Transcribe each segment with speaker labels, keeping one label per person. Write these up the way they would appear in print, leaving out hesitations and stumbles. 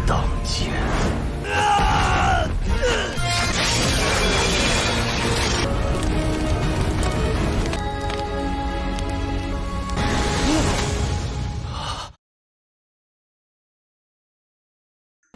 Speaker 1: 当剑。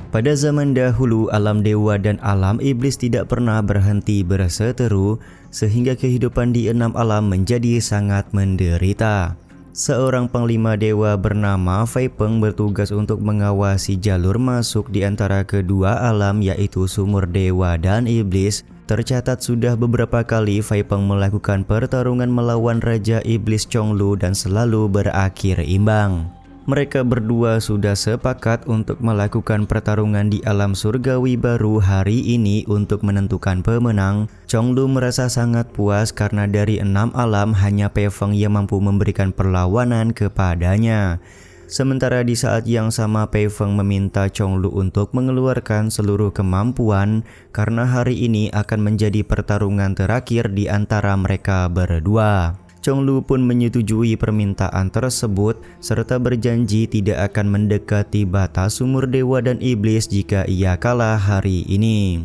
Speaker 2: Pada zaman dahulu, alam dewa dan alam iblis tidak pernah berhenti berseteru, sehingga kehidupan di enam alam menjadi sangat menderita. Seorang panglima dewa bernama Fei Peng bertugas untuk mengawasi jalur masuk di antara kedua alam, yaitu sumur dewa dan iblis. Tercatat sudah beberapa kali Fei Peng melakukan pertarungan melawan Raja Iblis Chonglu dan selalu berakhir imbang. Mereka berdua sudah sepakat untuk melakukan pertarungan di alam surgawi baru hari ini untuk menentukan pemenang. Chonglu merasa sangat puas karena dari 6 alam hanya Pei Feng yang mampu memberikan perlawanan kepadanya. Sementara di saat yang sama Pei Feng meminta Chonglu untuk mengeluarkan seluruh kemampuan karena hari ini akan menjadi pertarungan terakhir di antara mereka berdua. Chonglu pun menyetujui permintaan tersebut serta berjanji tidak akan mendekati batas sumur dewa dan iblis jika ia kalah hari ini.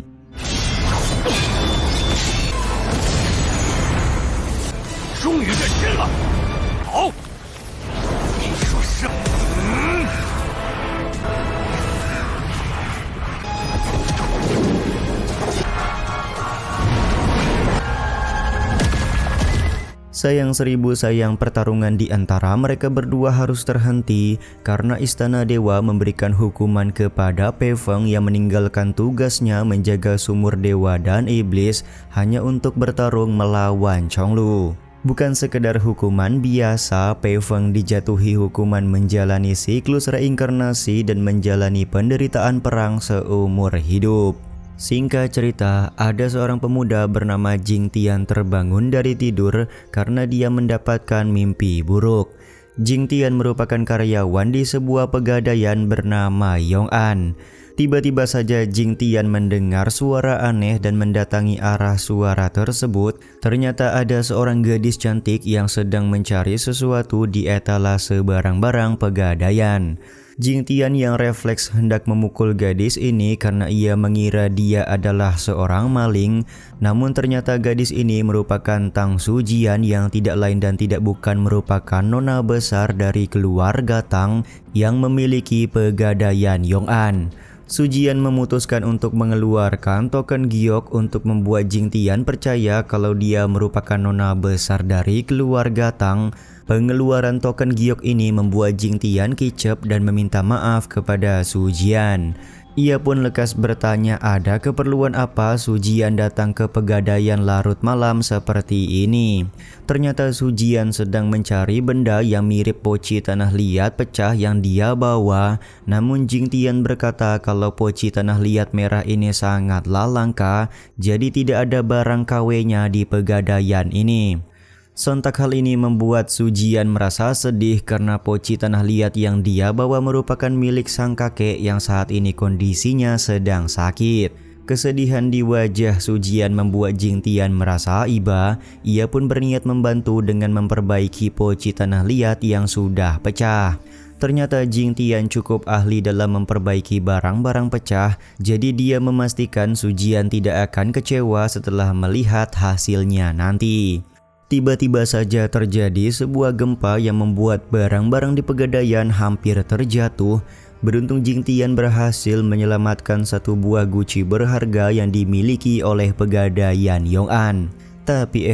Speaker 2: Sayang seribu sayang, pertarungan di antara mereka berdua harus terhenti karena Istana Dewa memberikan hukuman kepada Pei Feng yang meninggalkan tugasnya menjaga sumur dewa dan iblis hanya untuk bertarung melawan Chonglu. Bukan sekedar hukuman biasa, Pei Feng dijatuhi hukuman menjalani siklus reinkarnasi dan menjalani penderitaan perang seumur hidup. Singkat cerita, ada seorang pemuda bernama Jing Tian terbangun dari tidur karena dia mendapatkan mimpi buruk. Jing Tian merupakan karyawan di sebuah pegadaian bernama Yong An. Tiba-tiba saja Jing Tian mendengar suara aneh dan mendatangi arah suara tersebut. Ternyata ada seorang gadis cantik yang sedang mencari sesuatu di etalase barang-barang pegadaian. Jing Tian yang refleks hendak memukul gadis ini karena ia mengira dia adalah seorang maling. Namun ternyata gadis ini merupakan Tang Sujian yang tidak lain dan tidak bukan merupakan nona besar dari keluarga Tang yang memiliki pegadaian Yong An. Sujian memutuskan untuk mengeluarkan token giok untuk membuat Jing Tian percaya kalau dia merupakan nona besar dari keluarga Tang. Pengeluaran token giok ini membuat Jing Tian kicep dan meminta maaf kepada Sujian. Ia pun lekas bertanya ada keperluan apa Sujian datang ke pegadaian larut malam seperti ini. Ternyata Sujian sedang mencari benda yang mirip poci tanah liat pecah yang dia bawa. Namun Jing Tian berkata kalau poci tanah liat merah ini sangatlah langka, jadi tidak ada barang KW-nya di pegadaian ini. Sontak hal ini membuat Sujian merasa sedih karena poci tanah liat yang dia bawa merupakan milik sang kakek yang saat ini kondisinya sedang sakit. Kesedihan di wajah Sujian membuat Jing Tian merasa iba. Ia pun berniat membantu dengan memperbaiki poci tanah liat yang sudah pecah. Ternyata Jing Tian cukup ahli dalam memperbaiki barang-barang pecah, jadi dia memastikan Sujian tidak akan kecewa setelah melihat hasilnya nanti. Tiba-tiba saja terjadi sebuah gempa yang membuat barang-barang di pegadaian hampir terjatuh. Beruntung Jing Tian berhasil menyelamatkan satu buah guci berharga yang dimiliki oleh pegadaian Yong An. Tapi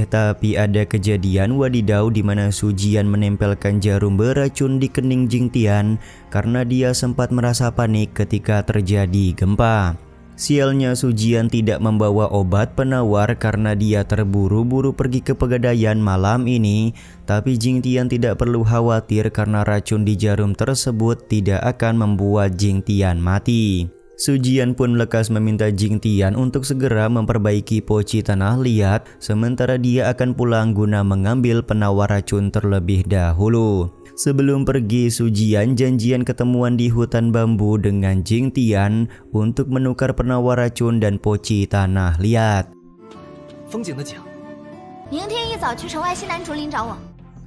Speaker 2: ada kejadian wadidaw di mana Sujian menempelkan jarum beracun di kening Jing Tian karena dia sempat merasa panik ketika terjadi gempa. Sialnya Sujian tidak membawa obat penawar karena dia terburu-buru pergi ke pegadaian malam ini. Tapi Jing Tian tidak perlu khawatir karena racun di jarum tersebut tidak akan membuat Jing Tian mati. Sujian pun lekas meminta Jing Tian untuk segera memperbaiki poci tanah liat, sementara dia akan pulang guna mengambil penawar racun terlebih dahulu. Sebelum pergi, Sujian janjian ketemuan di hutan bambu dengan Jing Tian untuk menukar penawar racun dan poci tanah liat.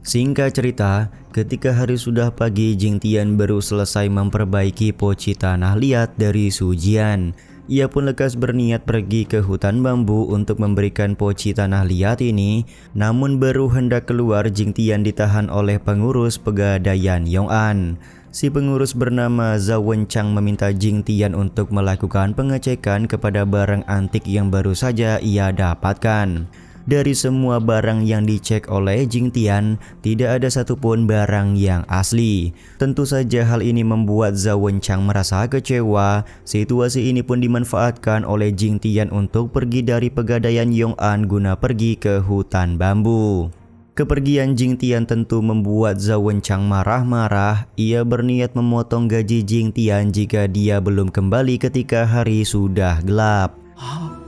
Speaker 2: Singkat cerita, ketika hari sudah pagi, Jing Tian baru selesai memperbaiki poci tanah liat dari Su Jian. Ia pun lekas berniat pergi ke hutan bambu untuk memberikan poci tanah liat ini. Namun baru hendak keluar, Jing Tian ditahan oleh pengurus pegadaian Yong'an. Si pengurus bernama Zhao Wenchang meminta Jing Tian untuk melakukan pengecekan kepada barang antik yang baru saja ia dapatkan. Dari semua barang yang dicek oleh Jing Tian, tidak ada satupun barang yang asli. Tentu saja hal ini membuat Zhao Wenchang merasa kecewa. Situasi ini pun dimanfaatkan oleh Jing Tian untuk pergi dari pegadaian Yong'an guna pergi ke hutan bambu. Kepergian Jing Tian tentu membuat Zhao Wenchang marah-marah. Ia berniat memotong gaji Jing Tian jika dia belum kembali ketika hari sudah gelap.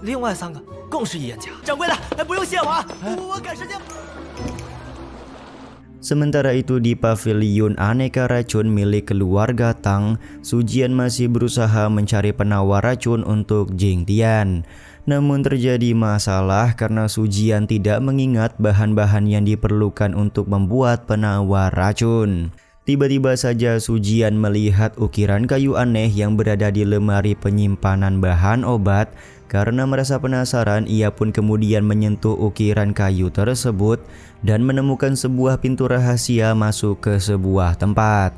Speaker 1: 另外3个更是一言家。掌柜的，不用谢我，我赶时间。
Speaker 2: Sementara itu di pavilion aneka racun milik keluarga Tang, Su Jian masih berusaha mencari penawar racun untuk Jing Tian. Namun terjadi masalah karena Su Jian tidak mengingat bahan-bahan yang diperlukan untuk membuat penawar racun. Tiba-tiba saja Su Jian melihat ukiran kayu aneh yang berada di lemari penyimpanan bahan obat. Karena merasa penasaran, ia pun kemudian menyentuh ukiran kayu tersebut dan menemukan sebuah pintu rahasia masuk ke sebuah tempat.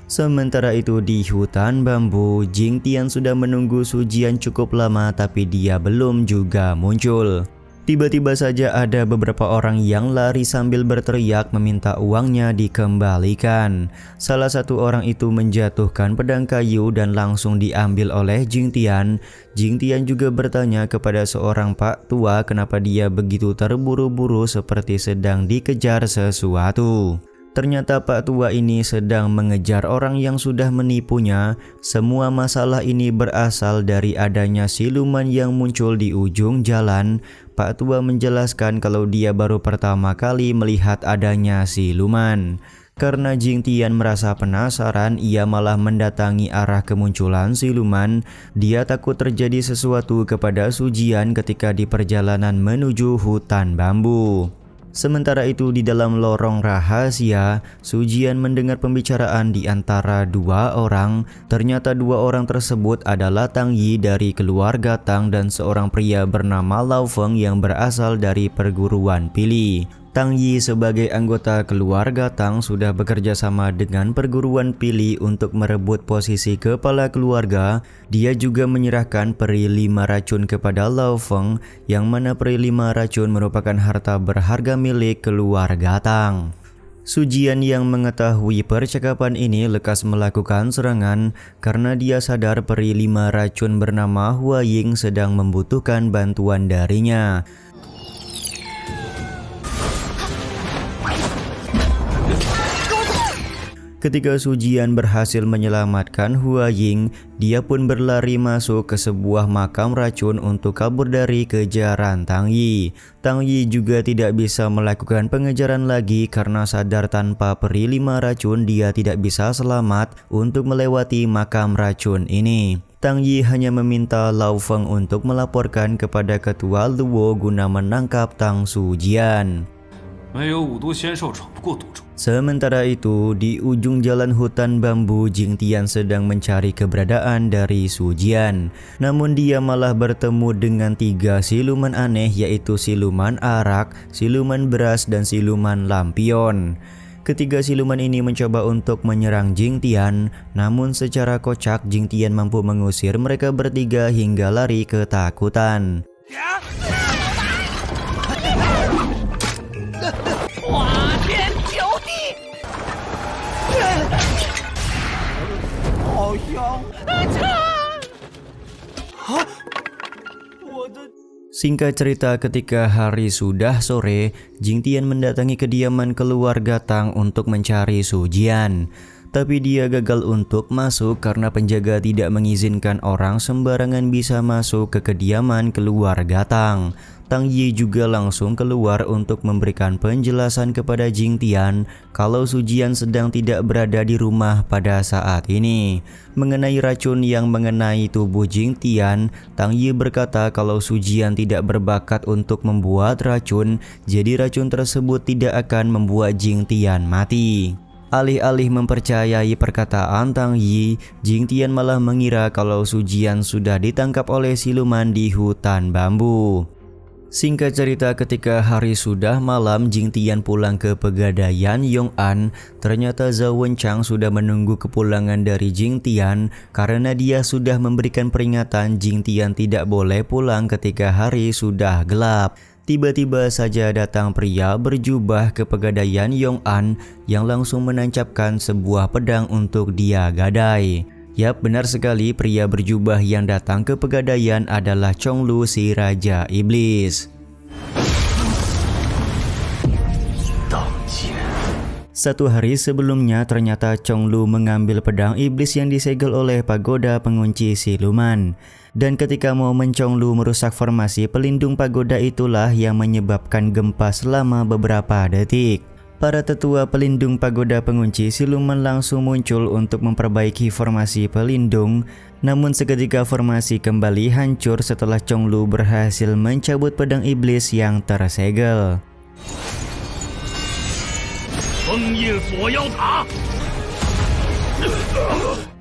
Speaker 2: Sementara itu di hutan bambu, Jing Tian sudah menunggu Su Jian cukup lama tapi dia belum juga muncul. Tiba-tiba saja ada beberapa orang yang lari sambil berteriak meminta uangnya dikembalikan. Salah satu orang itu menjatuhkan pedang kayu dan langsung diambil oleh Jing Tian. Jing Tian juga bertanya kepada seorang pak tua kenapa dia begitu terburu-buru seperti sedang dikejar sesuatu. Ternyata pak tua ini sedang mengejar orang yang sudah menipunya. Semua masalah ini berasal dari adanya siluman yang muncul di ujung jalan. Pak tua menjelaskan kalau dia baru pertama kali melihat adanya siluman. Karena Jing Tian merasa penasaran, ia malah mendatangi arah kemunculan siluman. Dia takut terjadi sesuatu kepada Su Jian ketika di perjalanan menuju hutan bambu. Sementara itu di dalam lorong rahasia, Su Jian mendengar pembicaraan di antara dua orang. Ternyata dua orang tersebut adalah Tang Yi dari keluarga Tang dan seorang pria bernama Lao Feng yang berasal dari perguruan Pili. Tang Yi sebagai anggota keluarga Tang sudah bekerja sama dengan perguruan Pili untuk merebut posisi kepala keluarga. Dia juga menyerahkan peri 5 racun kepada Lao Feng, yang mana peri 5 racun merupakan harta berharga milik keluarga Tang. Su Jian yang mengetahui percakapan ini lekas melakukan serangan karena dia sadar peri 5 racun bernama Hua Ying sedang membutuhkan bantuan darinya. Ketika Su Jian berhasil menyelamatkan Hua Ying, dia pun berlari masuk ke sebuah makam racun untuk kabur dari kejaran Tang Yi. Tang Yi juga tidak bisa melakukan pengejaran lagi karena sadar tanpa peri 5 racun dia tidak bisa selamat untuk melewati makam racun ini. Tang Yi hanya meminta Lao Feng untuk melaporkan kepada ketua Luo guna menangkap Tang Su Jian. Sementara itu, di ujung jalan hutan bambu, Jing Tian sedang mencari keberadaan dari Su Jian. Namun dia malah bertemu dengan 3 siluman aneh, yaitu siluman arak, siluman beras, dan siluman lampion. Ketiga siluman ini mencoba untuk menyerang Jing Tian, namun secara kocak Jing Tian mampu mengusir mereka bertiga hingga lari ketakutan. Singkat cerita, ketika hari sudah sore, Jing Tian mendatangi kediaman keluarga Tang untuk mencari Su Jian. Tapi dia gagal untuk masuk karena penjaga tidak mengizinkan orang sembarangan bisa masuk ke kediaman keluarga Tang. Tang Yi juga langsung keluar untuk memberikan penjelasan kepada Jing Tian kalau Su Jian sedang tidak berada di rumah pada saat ini. Mengenai racun yang mengenai tubuh Jing Tian, Tang Yi berkata kalau Su Jian tidak berbakat untuk membuat racun, jadi racun tersebut tidak akan membuat Jing Tian mati. Alih-alih mempercayai perkataan Tang Yi, Jing Tian malah mengira kalau Su Jian sudah ditangkap oleh siluman di hutan bambu. Singkat cerita, ketika hari sudah malam, Jing Tian pulang ke pegadaian Yong'an. Ternyata Zhao Wenchang sudah menunggu kepulangan dari Jing Tian karena dia sudah memberikan peringatan Jing Tian tidak boleh pulang ketika hari sudah gelap. Tiba-tiba saja datang pria berjubah ke pegadaian Yong'an yang langsung menancapkan sebuah pedang untuk dia gadai. Yap, benar sekali, pria berjubah yang datang ke pegadaian adalah Chong Lu, si Raja Iblis. Satu hari sebelumnya, ternyata Chong Lu mengambil pedang iblis yang disegel oleh pagoda pengunci siluman. Dan ketika momen Chong Lu merusak formasi pelindung pagoda itulah yang menyebabkan gempa selama beberapa detik. Para tetua pelindung pagoda pengunci siluman langsung muncul untuk memperbaiki formasi pelindung. Namun seketika formasi kembali hancur setelah Chong Lu berhasil mencabut pedang iblis yang tersegel.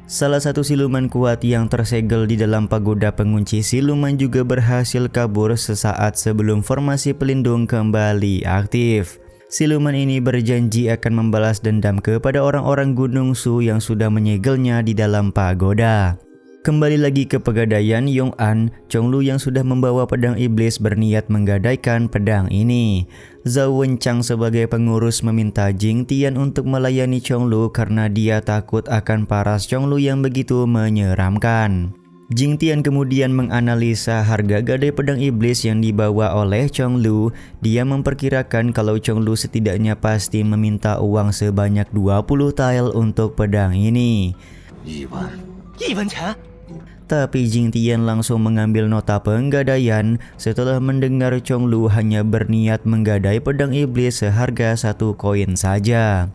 Speaker 2: Salah satu siluman kuat yang tersegel di dalam pagoda pengunci siluman juga berhasil kabur sesaat sebelum formasi pelindung kembali aktif. Siluman ini berjanji akan membalas dendam kepada orang-orang Gunung Su yang sudah menyegelnya di dalam pagoda. Kembali lagi ke pegadaian Yong'an, Chong Lu yang sudah membawa pedang iblis berniat menggadaikan pedang ini. Zhao Wenchang sebagai pengurus meminta Jing Tian untuk melayani Chong Lu karena dia takut akan paras Chong Lu yang begitu menyeramkan. Jing Tian kemudian menganalisa harga gadai pedang iblis yang dibawa oleh Chong Lu. Dia memperkirakan kalau Chong Lu setidaknya pasti meminta uang sebanyak 20 tael untuk pedang ini. Tapi Jing Tian langsung mengambil nota penggadaian setelah mendengar Chong Lu hanya berniat menggadai pedang iblis seharga 1 koin saja.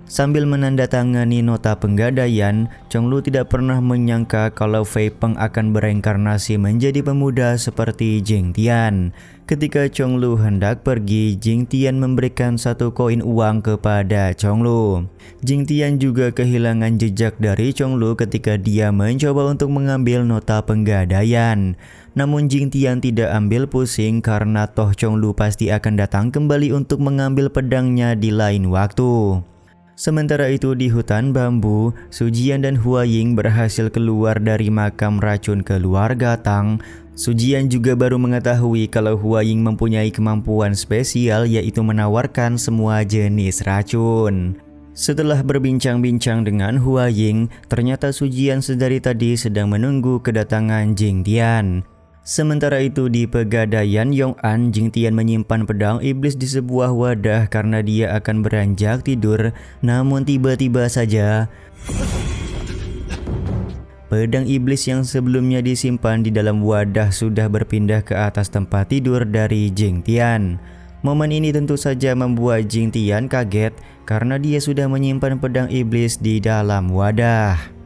Speaker 2: Sambil menandatangani nota penggadaian, Chong Lu tidak pernah menyangka kalau Fei Peng akan bereinkarnasi menjadi pemuda seperti Jing Tian. Ketika Chong Lu hendak pergi, Jing Tian memberikan 1 koin uang kepada Chong Lu. Jing Tian juga kehilangan jejak dari Chong Lu ketika dia mencoba untuk mengambil nota penggadaian. Namun Jing Tian tidak ambil pusing karena toh Chong Lu pasti akan datang kembali untuk mengambil pedangnya di lain waktu. Sementara itu di hutan bambu, Su Jian dan Hua Ying berhasil keluar dari makam racun keluarga Tang. Su Jian juga baru mengetahui kalau Hua Ying mempunyai kemampuan spesial yaitu menawarkan semua jenis racun. Setelah berbincang-bincang dengan Hua Ying, ternyata Su Jian sedari tadi sedang menunggu kedatangan Jing Tian. Sementara itu di pegadaian Yong'an, Jing Tian menyimpan pedang iblis di sebuah wadah karena dia akan beranjak tidur. Namun tiba-tiba saja pedang iblis yang sebelumnya disimpan di dalam wadah sudah berpindah ke atas tempat tidur dari Jing Tian. Momen ini tentu saja membuat Jing Tian kaget karena dia sudah menyimpan pedang iblis di dalam wadah.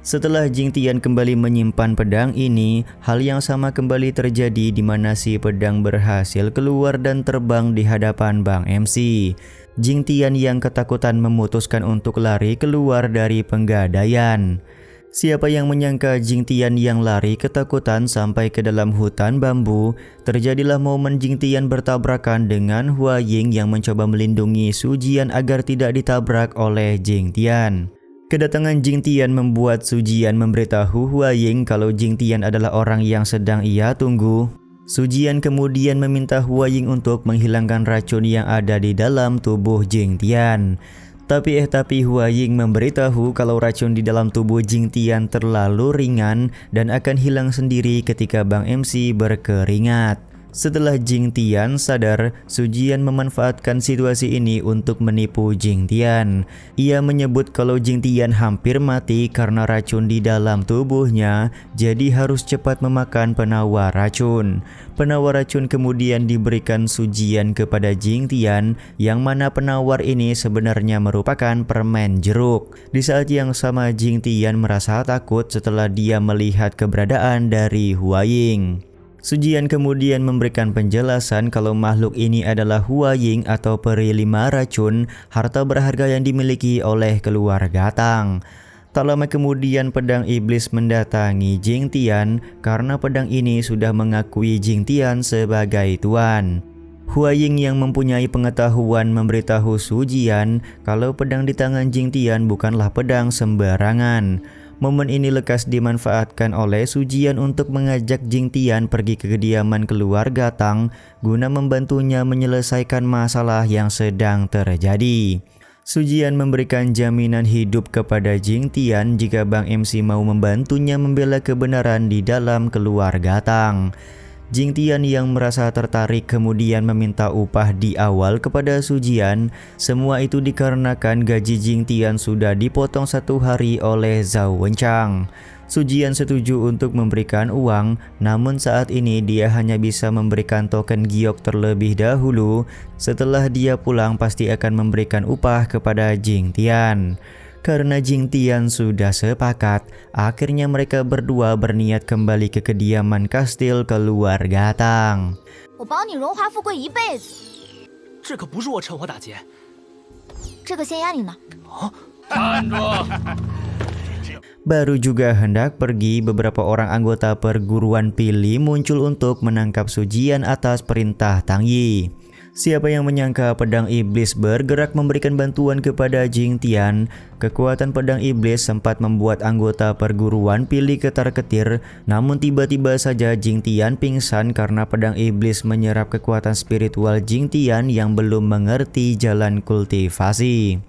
Speaker 2: Setelah Jing Tian kembali menyimpan pedang ini, hal yang sama kembali terjadi di mana si pedang berhasil keluar dan terbang di hadapan Bang MC. Jing Tian yang ketakutan memutuskan untuk lari keluar dari penggadaian. Siapa yang menyangka Jing Tian yang lari ketakutan sampai ke dalam hutan bambu. Terjadilah momen Jing Tian bertabrakan dengan Hua Ying yang mencoba melindungi Su Jian agar tidak ditabrak oleh Jing Tian. Kedatangan Jing Tian membuat Su Jian memberitahu Hua Ying kalau Jing Tian adalah orang yang sedang ia tunggu. Su Jian kemudian meminta Hua Ying untuk menghilangkan racun yang ada di dalam tubuh Jing Tian. Tapi Hua Ying memberitahu kalau racun di dalam tubuh Jing Tian terlalu ringan dan akan hilang sendiri ketika Bang MC berkeringat. Setelah Jing Tian sadar, Su Jian memanfaatkan situasi ini untuk menipu Jing Tian. Ia menyebut kalau Jing Tian hampir mati karena racun di dalam tubuhnya, jadi harus cepat memakan penawar racun. Penawar racun kemudian diberikan Su Jian kepada Jing Tian, yang mana penawar ini sebenarnya merupakan permen jeruk. Di saat yang sama Jing Tian merasa takut setelah dia melihat keberadaan dari Hua Ying. Su Jian kemudian memberikan penjelasan kalau makhluk ini adalah Hua Ying atau peri 5 racun, harta berharga yang dimiliki oleh keluarga Tang. Tak lama kemudian pedang iblis mendatangi Jing Tian karena pedang ini sudah mengakui Jing Tian sebagai tuan. Hua Ying yang mempunyai pengetahuan memberitahu Su Jian kalau pedang di tangan Jing Tian bukanlah pedang sembarangan. Momen ini lekas dimanfaatkan oleh Su Jian untuk mengajak Jing Tian pergi ke kediaman keluarga Tang guna membantunya menyelesaikan masalah yang sedang terjadi. Su Jian memberikan jaminan hidup kepada Jing Tian jika Bang MC mau membantunya membela kebenaran di dalam keluarga Tang. Jing Tian yang merasa tertarik kemudian meminta upah di awal kepada Su Jian. Semua itu dikarenakan gaji Jing Tian sudah dipotong 1 hari oleh Zhao Wenchang. Su Jian setuju untuk memberikan uang, namun saat ini dia hanya bisa memberikan token giok terlebih dahulu. Setelah dia pulang pasti akan memberikan upah kepada Jing Tian. Karena Jing Tian sudah sepakat, akhirnya mereka berdua berniat kembali ke kediaman kastil keluarga Tang.
Speaker 3: 我保你荣华富贵一辈子，
Speaker 1: 这可不是我趁火打劫。
Speaker 3: 这个先压你呢。
Speaker 2: Baru juga hendak pergi, beberapa orang anggota perguruan Pili muncul untuk menangkap Su Jian atas perintah Tang Yi. Siapa yang menyangka pedang iblis bergerak memberikan bantuan kepada Jing Tian. Kekuatan pedang iblis sempat membuat anggota perguruan Pili ketar-ketir, namun tiba-tiba saja Jing Tian pingsan karena pedang iblis menyerap kekuatan spiritual Jing Tian yang belum mengerti jalan kultivasi.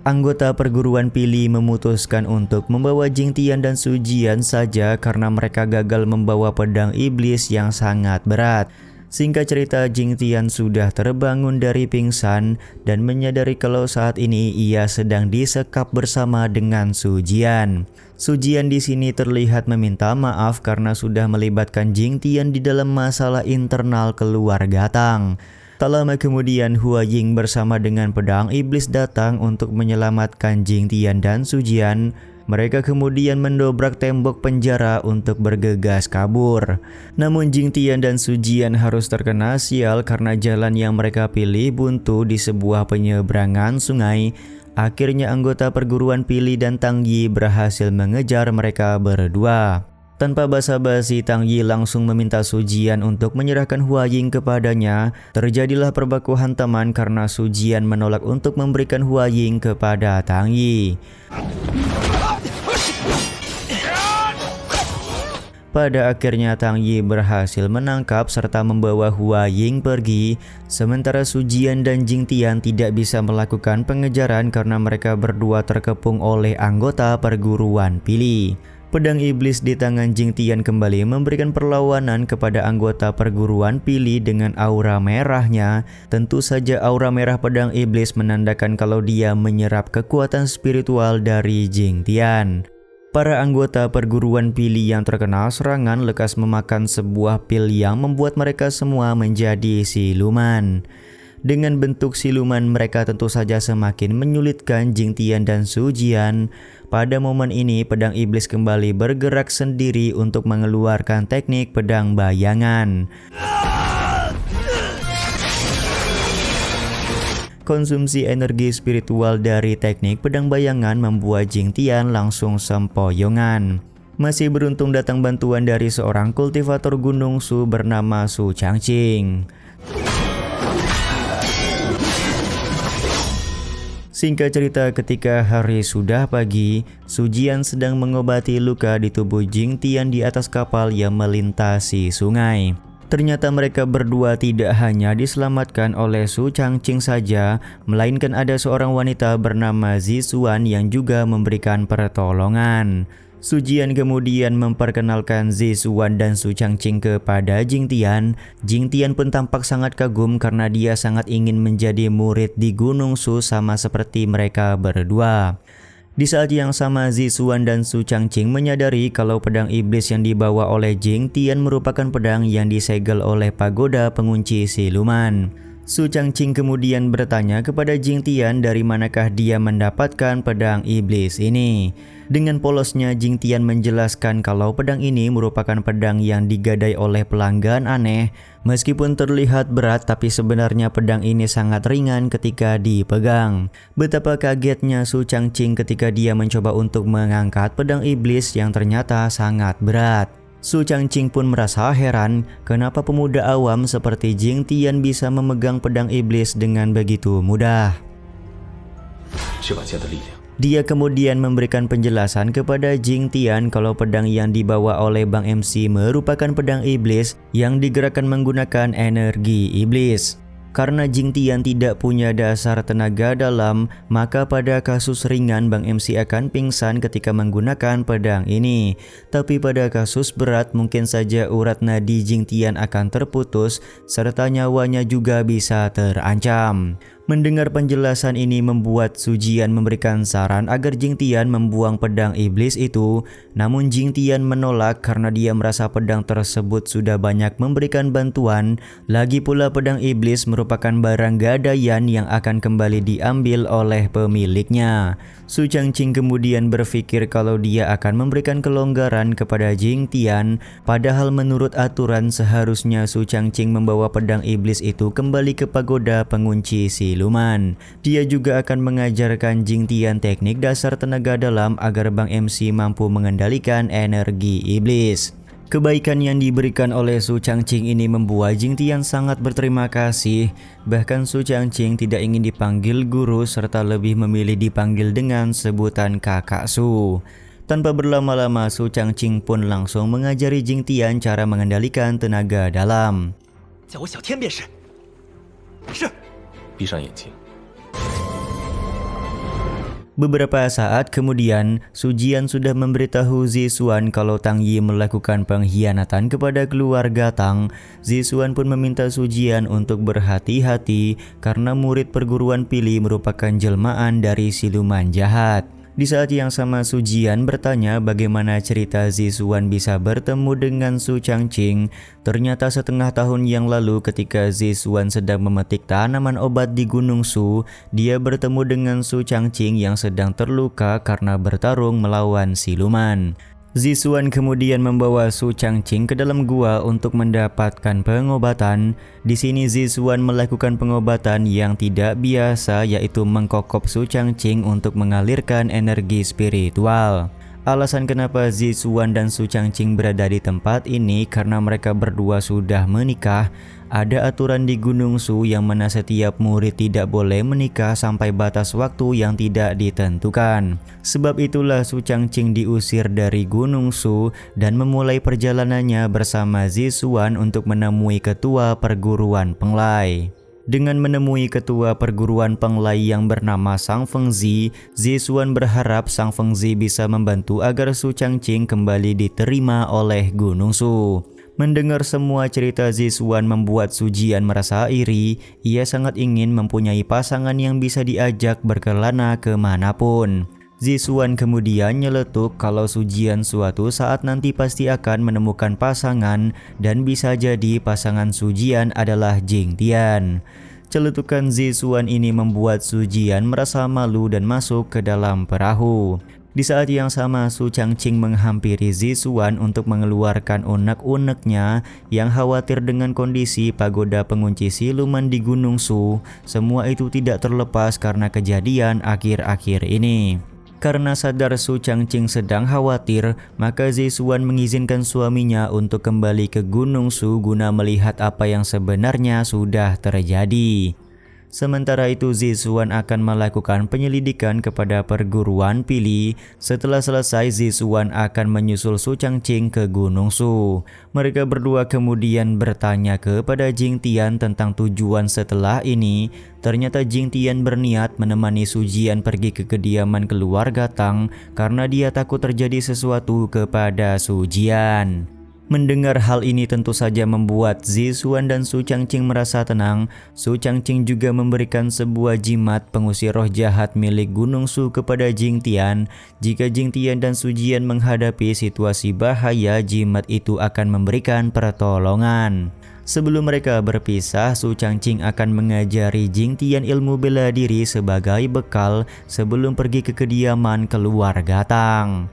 Speaker 2: Anggota perguruan Pili memutuskan untuk membawa Jing Tian dan Su Jian saja karena mereka gagal membawa pedang iblis yang sangat berat. Singkat cerita, Jing Tian sudah terbangun dari pingsan dan menyadari kalau saat ini ia sedang disekap bersama dengan Su Jian. Su Jian di sini terlihat meminta maaf karena sudah melibatkan Jing Tian di dalam masalah internal keluarga Tang. Tak lama kemudian Hua Ying bersama dengan pedang iblis datang untuk menyelamatkan Jing Tian dan Su Jian. Mereka kemudian mendobrak tembok penjara untuk bergegas kabur. Namun Jing Tian dan Su Jian harus terkena sial karena jalan yang mereka pilih buntu di sebuah penyeberangan sungai. Akhirnya anggota perguruan Pili dan Tang Yi berhasil mengejar mereka berdua. Tanpa basa-basi, Tang Yi langsung meminta Su Jian untuk menyerahkan Hua Ying kepadanya. Terjadilah perbaku hantaman karena Su Jian menolak untuk memberikan Hua Ying kepada Tang Yi. Pada akhirnya Tang Yi berhasil menangkap serta membawa Hua Ying pergi. Sementara Su Jian dan Jing Tian tidak bisa melakukan pengejaran karena mereka berdua terkepung oleh anggota perguruan Pili. Pedang iblis di tangan Jing Tian kembali memberikan perlawanan kepada anggota perguruan Pili dengan aura merahnya. Tentu saja aura merah pedang iblis menandakan kalau dia menyerap kekuatan spiritual dari Jing Tian. Para anggota perguruan Pili yang terkena serangan lekas memakan sebuah pil yang membuat mereka semua menjadi siluman. Dengan bentuk siluman mereka tentu saja semakin menyulitkan Jing Tian dan Su Jian. Pada momen ini pedang iblis kembali bergerak sendiri untuk mengeluarkan teknik pedang bayangan. Konsumsi energi spiritual dari teknik pedang bayangan membuat Jing Tian langsung sempoyongan. Masih beruntung datang bantuan dari seorang kultivator gunung Su bernama Su Changqing. Singkat cerita, ketika hari sudah pagi, Su Jian sedang mengobati luka di tubuh Jing Tian di atas kapal yang melintasi sungai. Ternyata mereka berdua tidak hanya diselamatkan oleh Su Changqing saja, melainkan ada seorang wanita bernama Zixuan yang juga memberikan pertolongan. Su Jian kemudian memperkenalkan Zixuan dan Su Changqing kepada Jing Tian. Jing Tian pun tampak sangat kagum karena dia sangat ingin menjadi murid di Gunung Su sama seperti mereka berdua. Di saat yang sama, Zixuan dan Su Changqing menyadari kalau pedang iblis yang dibawa oleh Jing Tian merupakan pedang yang disegel oleh pagoda pengunci siluman. Su Changqing kemudian bertanya kepada Jing Tian dari manakah dia mendapatkan pedang iblis ini. Dengan polosnya Jing Tian menjelaskan kalau pedang ini merupakan pedang yang digadai oleh pelanggan aneh. Meskipun terlihat berat, tapi sebenarnya pedang ini sangat ringan ketika dipegang. Betapa kagetnya Su Changqing ketika dia mencoba untuk mengangkat pedang iblis yang ternyata sangat berat. Su Changqing pun merasa heran kenapa pemuda awam seperti Jing Tian bisa memegang pedang iblis dengan begitu mudah. Dia kemudian memberikan penjelasan kepada Jing Tian kalau pedang yang dibawa oleh Bang MC merupakan pedang iblis yang digerakkan menggunakan energi iblis. Karena Jing Tian tidak punya dasar tenaga dalam, maka pada kasus ringan Bang MC akan pingsan ketika menggunakan pedang ini. Tapi pada kasus berat mungkin saja urat nadi Jing Tian akan terputus serta nyawanya juga bisa terancam. Mendengar penjelasan ini membuat Su Jian memberikan saran agar Jing Tian membuang pedang iblis itu. Namun Jing Tian menolak karena dia merasa pedang tersebut sudah banyak memberikan bantuan. Lagi pula pedang iblis merupakan barang gadaian yang akan kembali diambil oleh pemiliknya. Su Changqing kemudian berpikir kalau dia akan memberikan kelonggaran kepada Jing Tian. Padahal menurut aturan seharusnya Su Changqing membawa pedang iblis itu kembali ke pagoda pengunci siluman. Dia juga akan mengajarkan Jing Tian teknik dasar tenaga dalam agar Bang MC mampu mengendalikan energi iblis. Kebaikan yang diberikan oleh Su Changqing ini membuat Jing Tian sangat berterima kasih. Bahkan Su Changqing tidak ingin dipanggil guru serta lebih memilih dipanggil dengan sebutan kakak Su. Tanpa berlama-lama Su Changqing pun langsung mengajari Jing Tian cara mengendalikan tenaga dalam.
Speaker 1: 叫我小天便是。是。
Speaker 4: 闭上眼睛。
Speaker 2: Beberapa saat kemudian, Su Jian sudah memberitahu Zixuan kalau Tang Yi melakukan pengkhianatan kepada keluarga Tang. Zixuan pun meminta Su Jian untuk berhati-hati karena murid perguruan Pili merupakan jelmaan dari siluman jahat. Di saat yang sama Su Jian bertanya bagaimana cerita Zixuan bisa bertemu dengan Su Changqing. Ternyata setengah tahun yang lalu ketika Zixuan sedang memetik tanaman obat di Gunung Su, dia bertemu dengan Su Changqing yang sedang terluka karena bertarung melawan siluman. Zixuan kemudian membawa Su Changqing ke dalam gua untuk mendapatkan pengobatan. Di sini Zixuan melakukan pengobatan yang tidak biasa, yaitu mengkokop Su Changqing untuk mengalirkan energi spiritual. Alasan kenapa Zixuan dan Su Changqing berada di tempat ini karena mereka berdua sudah menikah. Ada aturan di Gunung Su yang mana setiap murid tidak boleh menikah sampai batas waktu yang tidak ditentukan. Sebab itulah Su Changqing diusir dari Gunung Su dan memulai perjalanannya bersama Zixuan untuk menemui ketua perguruan Penglai. Dengan menemui ketua perguruan Penglai yang bernama Sang Fengzi, Zixuan berharap Sang Fengzi bisa membantu agar Su Changqing kembali diterima oleh Gunung Su. Mendengar semua cerita Zixuan membuat Su Jian merasa iri. Ia sangat ingin mempunyai pasangan yang bisa diajak berkelana kemanapun. Zixuan kemudian nyeletuk kalau Su Jian suatu saat nanti pasti akan menemukan pasangan dan bisa jadi pasangan Su Jian adalah Jing Tian. Celetukan Zixuan ini membuat Su Jian merasa malu dan masuk ke dalam perahu. Di saat yang sama Su Changqing menghampiri Zixuan untuk mengeluarkan unek-uneknya yang khawatir dengan kondisi pagoda pengunci siluman di Gunung Su. Semua itu tidak terlepas karena kejadian akhir-akhir ini. Karena sadar Su Changqing sedang khawatir, maka Zixuan mengizinkan suaminya untuk kembali ke Gunung Su guna melihat apa yang sebenarnya sudah terjadi. Sementara itu Zixuan akan melakukan penyelidikan kepada perguruan Pili. Setelah selesai, Zixuan akan menyusul Su Changqing ke Gunung Shu. Mereka berdua kemudian bertanya kepada Jing Tian tentang tujuan setelah ini. Ternyata Jing Tian berniat menemani Su Jian pergi ke kediaman keluarga Tang karena dia takut terjadi sesuatu kepada Su Jian. Mendengar hal ini tentu saja membuat Zixuan dan Su Changqing merasa tenang. Su Changqing juga memberikan sebuah jimat pengusir roh jahat milik Gunung Shu kepada Jing Tian. Jika Jing Tian dan Su Jian menghadapi situasi bahaya, jimat itu akan memberikan pertolongan. Sebelum mereka berpisah, Su Changqing akan mengajari Jing Tian ilmu bela diri sebagai bekal sebelum pergi ke kediaman keluarga Tang.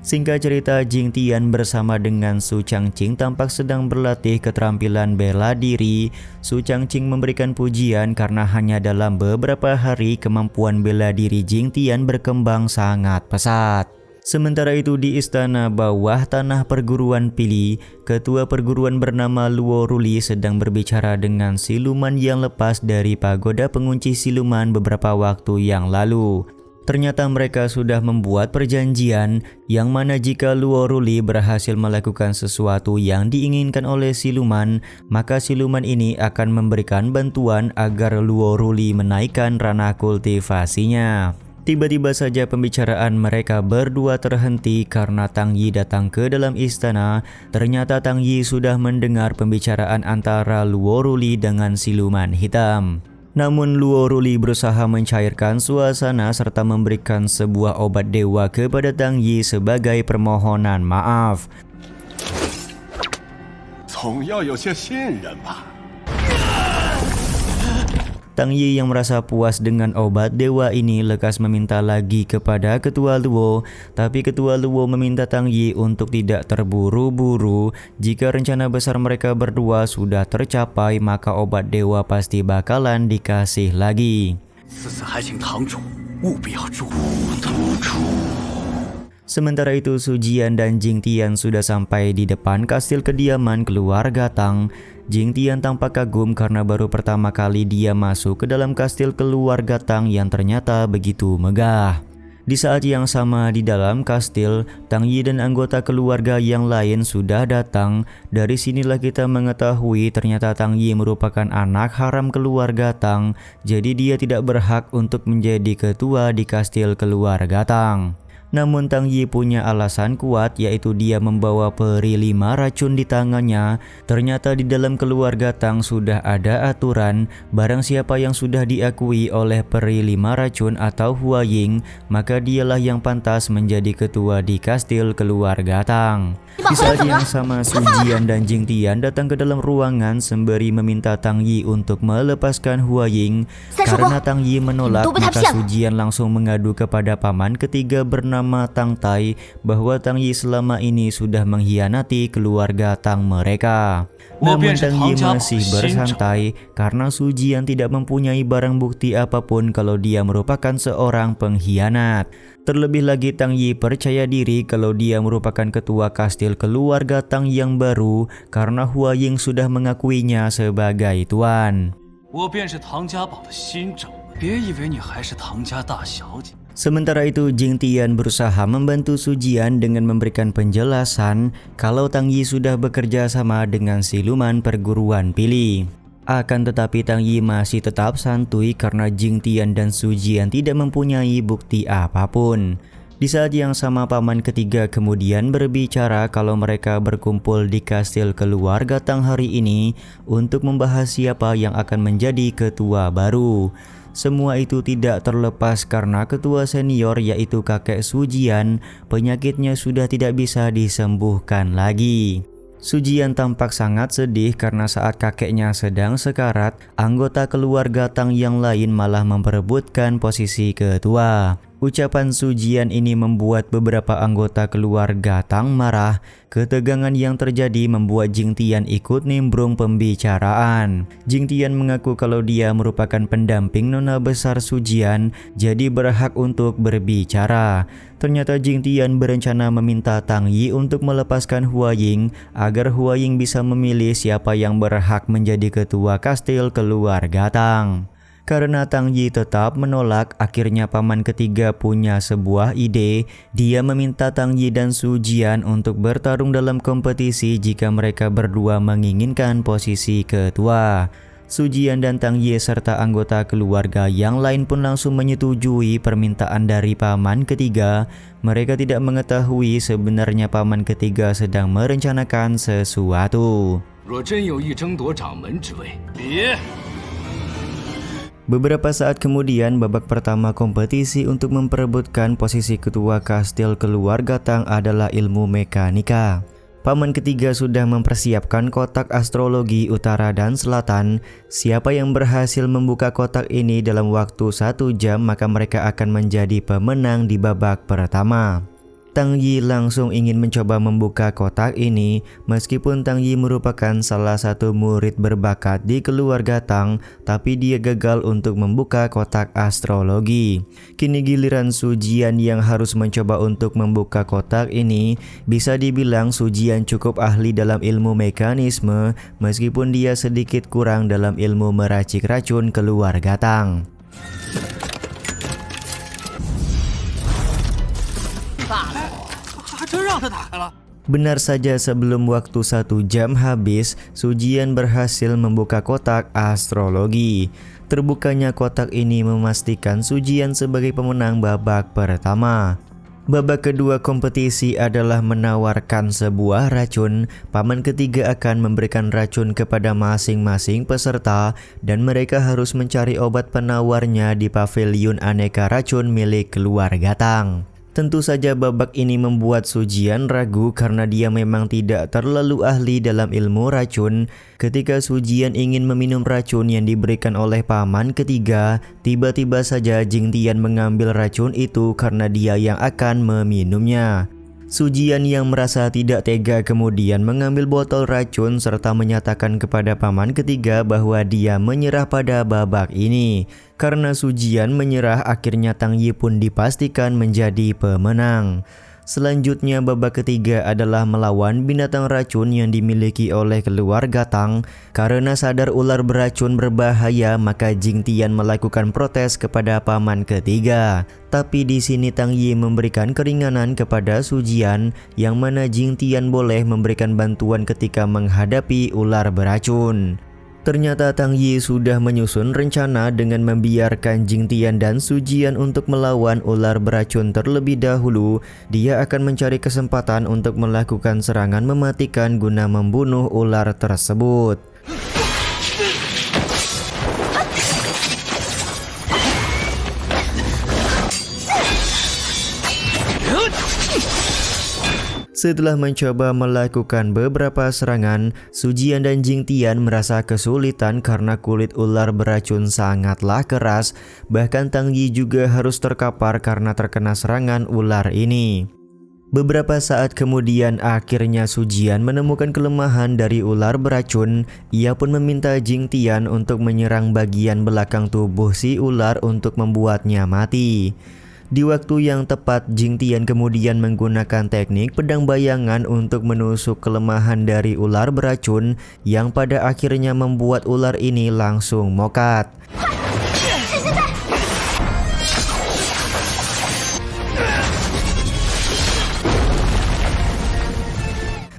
Speaker 2: Singkat cerita, Jing Tian bersama dengan Su Changqing tampak sedang berlatih keterampilan bela diri. Su Changqing memberikan pujian karena hanya dalam beberapa hari kemampuan bela diri Jing Tian berkembang sangat pesat. Sementara itu di istana bawah tanah perguruan Pili, ketua perguruan bernama Luo Ruli sedang berbicara dengan siluman yang lepas dari pagoda pengunci siluman beberapa waktu yang lalu. Ternyata mereka sudah membuat perjanjian yang mana jika Luo Ruli berhasil melakukan sesuatu yang diinginkan oleh siluman, maka siluman ini akan memberikan bantuan agar Luo Ruli menaikkan ranah kultivasinya. Tiba-tiba saja pembicaraan mereka berdua terhenti karena Tang Yi datang ke dalam istana. Ternyata Tang Yi sudah mendengar pembicaraan antara Luo Ruli dengan siluman hitam. Namun Luo Ruli berusaha mencairkan suasana serta memberikan sebuah obat dewa kepada Tang Yi sebagai permohonan maaf. Tang Yi yang merasa puas dengan obat dewa ini lekas meminta lagi kepada Ketua Luo, tapi Ketua Luo meminta Tang Yi untuk tidak terburu-buru. Jika rencana besar mereka berdua sudah tercapai, maka obat dewa pasti bakalan dikasih lagi. Sementara itu Su Jian dan Jing Tian sudah sampai di depan kastil kediaman keluarga Tang. Jing Tian tampak kagum karena baru pertama kali dia masuk ke dalam kastil keluarga Tang yang ternyata begitu megah. Di saat yang sama di dalam kastil, Tang Yi dan anggota keluarga yang lain sudah datang. Dari sinilah kita mengetahui ternyata Tang Yi merupakan anak haram keluarga Tang. Jadi dia tidak berhak untuk menjadi ketua di kastil keluarga Tang. Namun Tang Yi punya alasan kuat, yaitu dia membawa peri 5 racun di tangannya. Ternyata di dalam keluarga Tang sudah ada aturan, barang siapa yang sudah diakui oleh peri 5 racun atau Hua Ying, maka dialah yang pantas menjadi ketua di kastil keluarga Tang. Di saat yang sama Su Jian dan Jing Tian datang ke dalam ruangan sembari meminta Tang Yi untuk melepaskan Hua Ying. Karena Tang Yi menolak, maka Su Jian langsung mengadu kepada paman ketiga bernama Tang Tai bahwa Tang Yi selama ini sudah mengkhianati keluarga Tang mereka. Namun Tang Yi masih bersantai karena Su Jian tidak mempunyai barang bukti apapun kalau dia merupakan seorang pengkhianat. Terlebih lagi Tang Yi percaya diri kalau dia merupakan ketua kastil keluarga Tang yang baru karena Hua Ying sudah mengakuinya sebagai tuan. Sementara itu Jing Tian berusaha membantu Su Jian dengan memberikan penjelasan kalau Tang Yi sudah bekerja sama dengan siluman perguruan Pili. Akan tetapi Tang Yi masih tetap santuy karena Jing Tian dan Su Jian tidak mempunyai bukti apapun. Di saat yang sama paman ketiga kemudian berbicara kalau mereka berkumpul di kastil keluarga Tang hari ini untuk membahas siapa yang akan menjadi ketua baru. Semua itu tidak terlepas karena ketua senior yaitu kakek Su Jian, penyakitnya sudah tidak bisa disembuhkan lagi. Su Jian tampak sangat sedih karena saat kakeknya sedang sekarat, anggota keluarga Tang yang lain malah memperebutkan posisi ketua. Ucapan Sujian ini membuat beberapa anggota keluarga Tang marah. Ketegangan yang terjadi membuat Jingtian ikut nimbrung pembicaraan. Jingtian mengaku kalau dia merupakan pendamping nona besar Sujian, jadi berhak untuk berbicara. Ternyata Jingtian berencana meminta Tang Yi untuk melepaskan Huaying agar Huaying bisa memilih siapa yang berhak menjadi ketua kastil keluarga Tang. Karena Tang Yi tetap menolak, akhirnya paman ketiga punya sebuah ide. Dia meminta Tang Yi dan Sujian untuk bertarung dalam kompetisi jika mereka berdua menginginkan posisi ketua. Sujian dan Tang Yi serta anggota keluarga yang lain pun langsung menyetujui permintaan dari paman ketiga. Mereka tidak mengetahui sebenarnya paman ketiga sedang merencanakan sesuatu. Beberapa saat kemudian, babak pertama kompetisi untuk memperebutkan posisi ketua kastil keluarga Tang adalah ilmu mekanika. Paman ketiga sudah mempersiapkan kotak astrologi utara dan selatan. Siapa yang berhasil membuka kotak ini dalam waktu 1 jam, maka mereka akan menjadi pemenang di babak pertama. Tang Yi langsung ingin mencoba membuka kotak ini. Meskipun Tang Yi merupakan salah satu murid berbakat di keluarga Tang, tapi dia gagal untuk membuka kotak astrologi. Kini giliran Sujian yang harus mencoba untuk membuka kotak ini. Bisa dibilang Sujian cukup ahli dalam ilmu mekanisme, meskipun dia sedikit kurang dalam ilmu meracik racun keluarga Tang. Benar saja, sebelum waktu 1 jam habis, Sujian berhasil membuka kotak astrologi. Terbukanya kotak ini memastikan Sujian sebagai pemenang babak pertama. Babak kedua kompetisi adalah menawarkan sebuah racun. Paman ketiga akan memberikan racun kepada masing-masing peserta dan mereka harus mencari obat penawarnya di paviliun aneka racun milik keluarga Tang. Tentu saja babak ini membuat Sujian ragu karena dia memang tidak terlalu ahli dalam ilmu racun. Ketika Sujian ingin meminum racun yang diberikan oleh paman ketiga, tiba-tiba saja Jingtian mengambil racun itu karena dia yang akan meminumnya. Sujian yang merasa tidak tega kemudian mengambil botol racun serta menyatakan kepada paman ketiga bahwa dia menyerah pada babak ini. Karena Sujian menyerah, akhirnya Tang Yi pun dipastikan menjadi pemenang. Selanjutnya babak ketiga adalah melawan binatang racun yang dimiliki oleh keluarga Tang. Karena sadar ular beracun berbahaya, maka Jingtian melakukan protes kepada paman ketiga. Tapi di sini Tang Yi memberikan keringanan kepada Sujian, yang mana Jingtian boleh memberikan bantuan ketika menghadapi ular beracun. Ternyata Tang Yi sudah menyusun rencana dengan membiarkan Jingtian dan Sujian untuk melawan ular beracun terlebih dahulu. Dia akan mencari kesempatan untuk melakukan serangan mematikan guna membunuh ular tersebut. Setelah mencoba melakukan beberapa serangan, Sujian dan Jingtian merasa kesulitan karena kulit ular beracun sangatlah keras. Bahkan Tang Yi juga harus terkapar karena terkena serangan ular ini. Beberapa saat kemudian akhirnya Sujian menemukan kelemahan dari ular beracun. Ia pun meminta Jingtian untuk menyerang bagian belakang tubuh si ular untuk membuatnya mati. Di waktu yang tepat, Jingtian kemudian menggunakan teknik pedang bayangan untuk menusuk kelemahan dari ular beracun yang pada akhirnya membuat ular ini langsung mokat.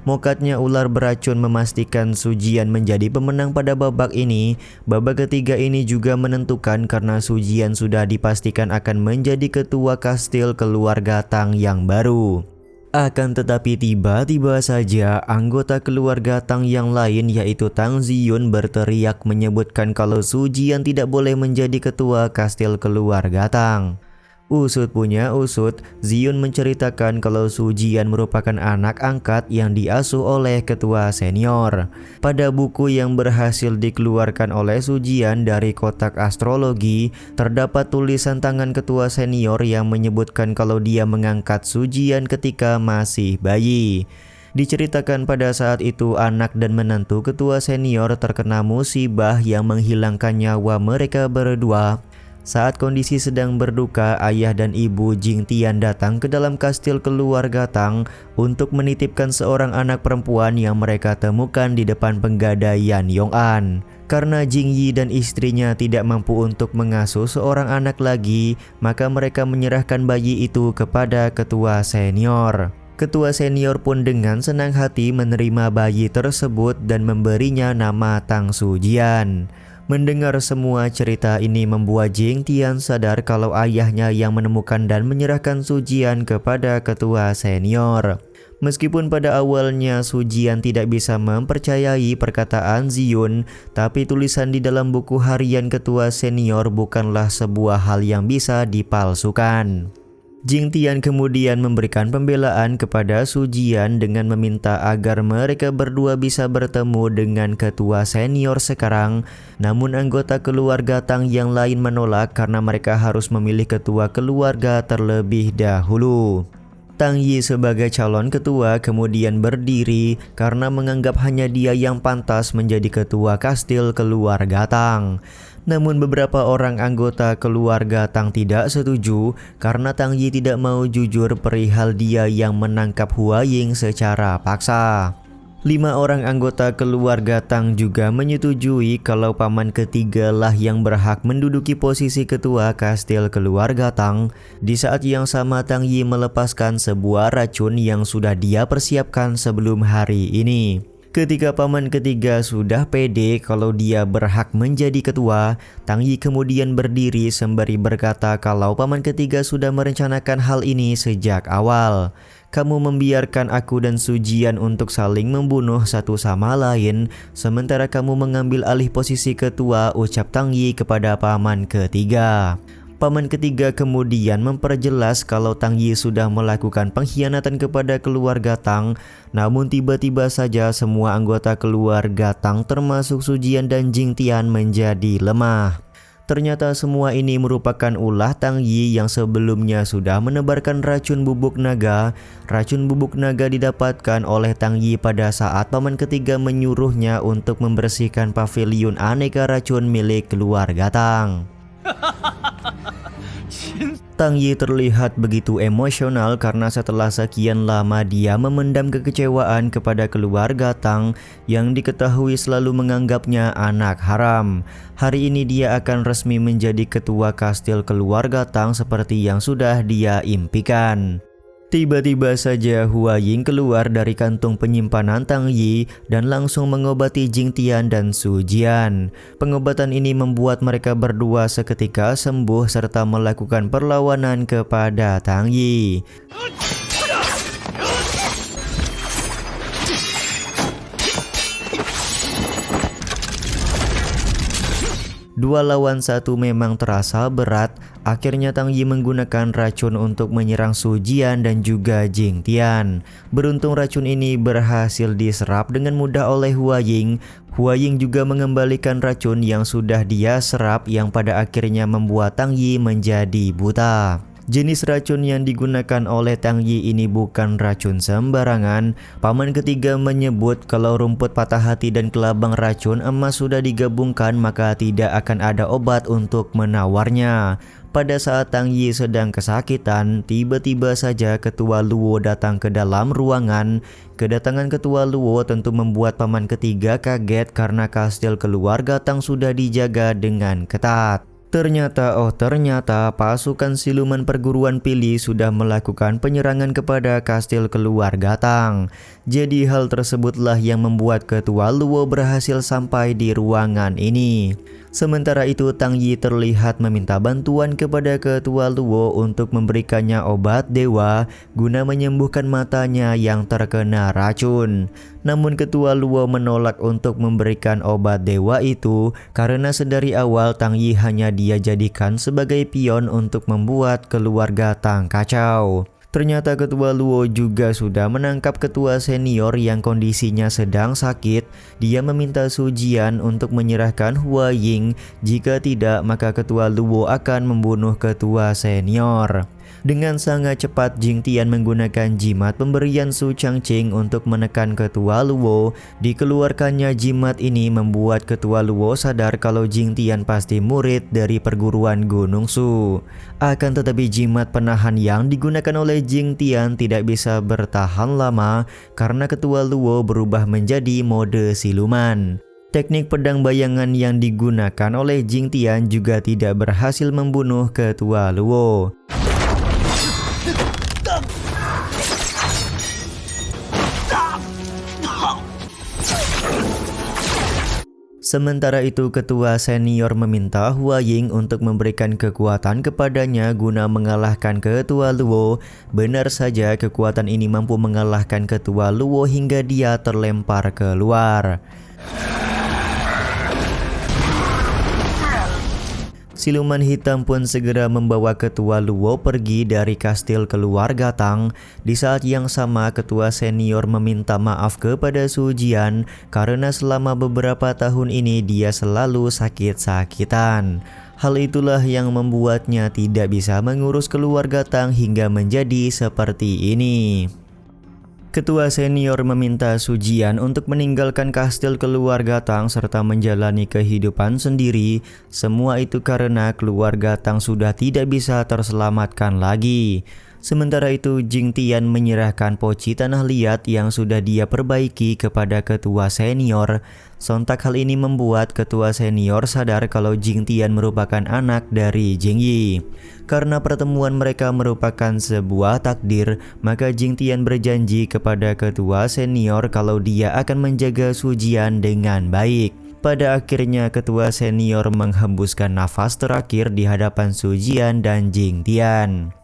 Speaker 2: Mokatnya ular beracun memastikan Sujian menjadi pemenang pada babak ini. Babak ketiga ini juga menentukan karena Sujian sudah dipastikan akan menjadi ketua kastil keluarga Tang yang baru. Akan tetapi tiba-tiba saja anggota keluarga Tang yang lain yaitu Tang Ziyun berteriak menyebutkan kalau Sujian tidak boleh menjadi ketua kastil keluarga Tang. Usut punya usut, Zion menceritakan kalau Su Jian merupakan anak angkat yang diasuh oleh ketua senior. Pada buku yang berhasil dikeluarkan oleh Su Jian dari kotak astrologi, terdapat tulisan tangan ketua senior yang menyebutkan kalau dia mengangkat Su Jian ketika masih bayi. Diceritakan pada saat itu anak dan menantu ketua senior terkena musibah yang menghilangkan nyawa mereka berdua. Saat kondisi sedang berduka, ayah dan ibu Jing Tian datang ke dalam kastil keluarga Tang untuk menitipkan seorang anak perempuan yang mereka temukan di depan penggadaian Yong'an. Karena Jing Yi dan istrinya tidak mampu untuk mengasuh seorang anak lagi, maka mereka menyerahkan bayi itu kepada ketua senior. Ketua senior pun dengan senang hati menerima bayi tersebut dan memberinya nama Tang Su Jian. Mendengar semua cerita ini membuat Jing Tian sadar kalau ayahnya yang menemukan dan menyerahkan Su Jian kepada ketua senior. Meskipun pada awalnya Su Jian tidak bisa mempercayai perkataan Zion, tapi tulisan di dalam buku harian ketua senior bukanlah sebuah hal yang bisa dipalsukan. Jing Tian kemudian memberikan pembelaan kepada Su Jian dengan meminta agar mereka berdua bisa bertemu dengan ketua senior sekarang. Namun anggota keluarga Tang yang lain menolak karena mereka harus memilih ketua keluarga terlebih dahulu. Tang Yi sebagai calon ketua kemudian berdiri karena menganggap hanya dia yang pantas menjadi ketua kastil keluarga Tang. Namun beberapa orang anggota keluarga Tang tidak setuju karena Tang Yi tidak mau jujur perihal dia yang menangkap Hua Ying secara paksa. 5 orang anggota keluarga Tang juga menyetujui kalau paman ketiga lah yang berhak menduduki posisi ketua kastil keluarga Tang. Di saat yang sama Tang Yi melepaskan sebuah racun yang sudah dia persiapkan sebelum hari ini. Ketika paman ketiga sudah pede kalau dia berhak menjadi ketua, Tang Yi kemudian berdiri sembari berkata kalau paman ketiga sudah merencanakan hal ini sejak awal. Kamu membiarkan aku dan Su Jian untuk saling membunuh satu sama lain, sementara kamu mengambil alih posisi ketua, ucap Tang Yi kepada paman ketiga. Paman ketiga kemudian memperjelas kalau Tang Yi sudah melakukan pengkhianatan kepada keluarga Tang. Namun tiba-tiba saja semua anggota keluarga Tang termasuk Su Jian dan Jing Tian menjadi lemah. Ternyata semua ini merupakan ulah Tang Yi yang sebelumnya sudah menebarkan racun bubuk naga. Racun bubuk naga didapatkan oleh Tang Yi pada saat paman ketiga menyuruhnya untuk membersihkan paviliun aneka racun milik keluarga Tang. Tang Yi terlihat begitu emosional karena setelah sekian lama dia memendam kekecewaan kepada keluarga Tang yang diketahui selalu menganggapnya anak haram. Hari ini dia akan resmi menjadi ketua kastil keluarga Tang seperti yang sudah dia impikan. Tiba-tiba saja Hua Ying keluar dari kantung penyimpanan Tang Yi dan langsung mengobati Jing Tian dan Su Jian. Pengobatan ini membuat mereka berdua seketika sembuh serta melakukan perlawanan kepada Tang Yi. 2 lawan 1 memang terasa berat. Akhirnya Tang Yi menggunakan racun untuk menyerang Su Jian dan juga Jing Tian. Beruntung racun ini berhasil diserap dengan mudah oleh Hua Ying. Hua Ying juga mengembalikan racun yang sudah dia serap yang pada akhirnya membuat Tang Yi menjadi buta. Jenis racun yang digunakan oleh Tang Yi ini bukan racun sembarangan. Paman ketiga menyebut kalau rumput patah hati dan kelabang racun emas sudah digabungkan maka tidak akan ada obat untuk menawarnya. Pada saat Tang Yi sedang kesakitan, tiba-tiba saja Ketua Luo datang ke dalam ruangan. Kedatangan Ketua Luo tentu membuat paman ketiga kaget karena kastil keluarga Tang sudah dijaga dengan ketat. Ternyata pasukan siluman perguruan Pili sudah melakukan penyerangan kepada kastil keluarga Tang. Jadi hal tersebutlah yang membuat Ketua Luo berhasil sampai di ruangan ini. Sementara itu Tang Yi terlihat meminta bantuan kepada ketua Luo untuk memberikannya obat dewa guna menyembuhkan matanya yang terkena racun. Namun ketua Luo menolak untuk memberikan obat dewa itu karena sedari awal Tang Yi hanya dia jadikan sebagai pion untuk membuat keluarga Tang kacau. Ternyata ketua Luo juga sudah menangkap ketua senior yang kondisinya sedang sakit. Dia meminta Su Jian untuk menyerahkan Hua Ying, jika tidak maka ketua Luo akan membunuh ketua senior. Dengan sangat cepat Jing Tian menggunakan jimat pemberian Su Changqing untuk menekan ketua Luo. Dikeluarkannya jimat ini membuat ketua Luo sadar kalau Jing Tian pasti murid dari perguruan Gunung Su. Akan tetapi jimat penahan yang digunakan oleh Jing Tian tidak bisa bertahan lama karena ketua Luo berubah menjadi mode siluman. Teknik pedang bayangan yang digunakan oleh Jing Tian juga tidak berhasil membunuh ketua Luo. Sementara itu ketua senior meminta Hua Ying untuk memberikan kekuatan kepadanya guna mengalahkan ketua Luo. Benar saja kekuatan ini mampu mengalahkan ketua Luo hingga dia terlempar keluar. Siluman hitam pun segera membawa ketua Luo pergi dari kastil keluarga Tang. Di saat yang sama ketua senior meminta maaf kepada Su Jian karena selama beberapa tahun ini dia selalu sakit-sakitan. Hal itulah yang membuatnya tidak bisa mengurus keluarga Tang hingga menjadi seperti ini. Ketua senior meminta Su Jian untuk meninggalkan kastil keluarga Tang serta menjalani kehidupan sendiri. Semua itu karena keluarga Tang sudah tidak bisa terselamatkan lagi. Sementara itu Jing Tian menyerahkan poci tanah liat yang sudah dia perbaiki kepada ketua senior. Sontak hal ini membuat ketua senior sadar kalau Jing Tian merupakan anak dari Jing Yi. Karena pertemuan mereka merupakan sebuah takdir, maka Jing Tian berjanji kepada ketua senior kalau dia akan menjaga Su Jian dengan baik. Pada akhirnya ketua senior menghembuskan nafas terakhir di hadapan Su Jian dan Jing Tian.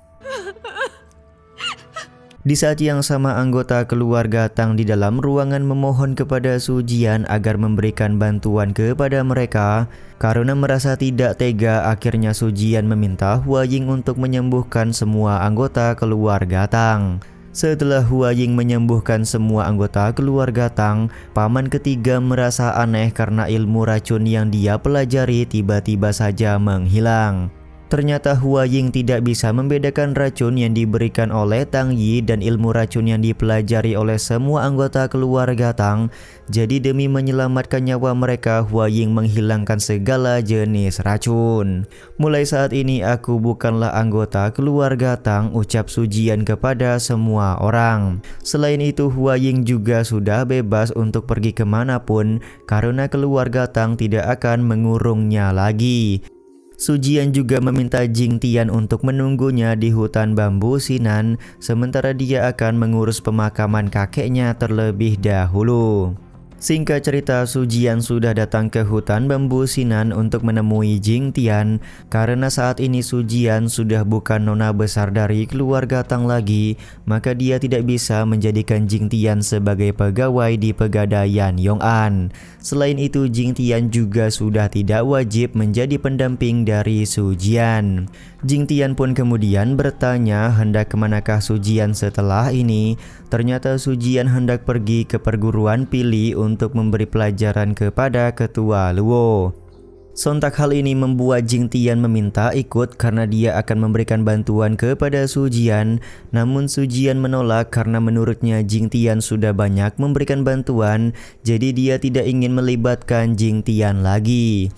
Speaker 2: Di saat yang sama anggota keluarga Tang di dalam ruangan memohon kepada Su Jian agar memberikan bantuan kepada mereka. Karena merasa tidak tega, akhirnya Su Jian meminta Hua Ying untuk menyembuhkan semua anggota keluarga Tang. Setelah Hua Ying menyembuhkan semua anggota keluarga Tang, paman ketiga merasa aneh karena ilmu racun yang dia pelajari tiba-tiba saja menghilang. Ternyata Hua Ying tidak bisa membedakan racun yang diberikan oleh Tang Yi dan ilmu racun yang dipelajari oleh semua anggota keluarga Tang. Jadi demi menyelamatkan nyawa mereka, Hua Ying menghilangkan segala jenis racun. Mulai saat ini aku bukanlah anggota keluarga Tang, ucap Su Jian kepada semua orang. Selain itu Hua Ying juga sudah bebas untuk pergi kemanapun karena keluarga Tang tidak akan mengurungnya lagi. Su Jian juga meminta Jing Tian untuk menunggunya di hutan bambu Sinan, sementara dia akan mengurus pemakaman kakeknya terlebih dahulu. Singkat cerita, Su Jian sudah datang ke hutan bambu Sinan untuk menemui Jing Tian. Karena saat ini Su Jian sudah bukan nona besar dari keluarga Tang lagi, maka dia tidak bisa menjadikan Jing Tian sebagai pegawai di Pegadaian Yong'an. Selain itu, Jing Tian juga sudah tidak wajib menjadi pendamping dari Su Jian. Jing Tian pun kemudian bertanya hendak kemanakah Su Jian setelah ini. Ternyata Su Jian hendak pergi ke perguruan Pili untuk memberi pelajaran kepada ketua Luo. Sontak hal ini membuat Jing Tian meminta ikut karena dia akan memberikan bantuan kepada Su Jian. Namun Su Jian menolak karena menurutnya Jing Tian sudah banyak memberikan bantuan, jadi dia tidak ingin melibatkan Jing Tian lagi.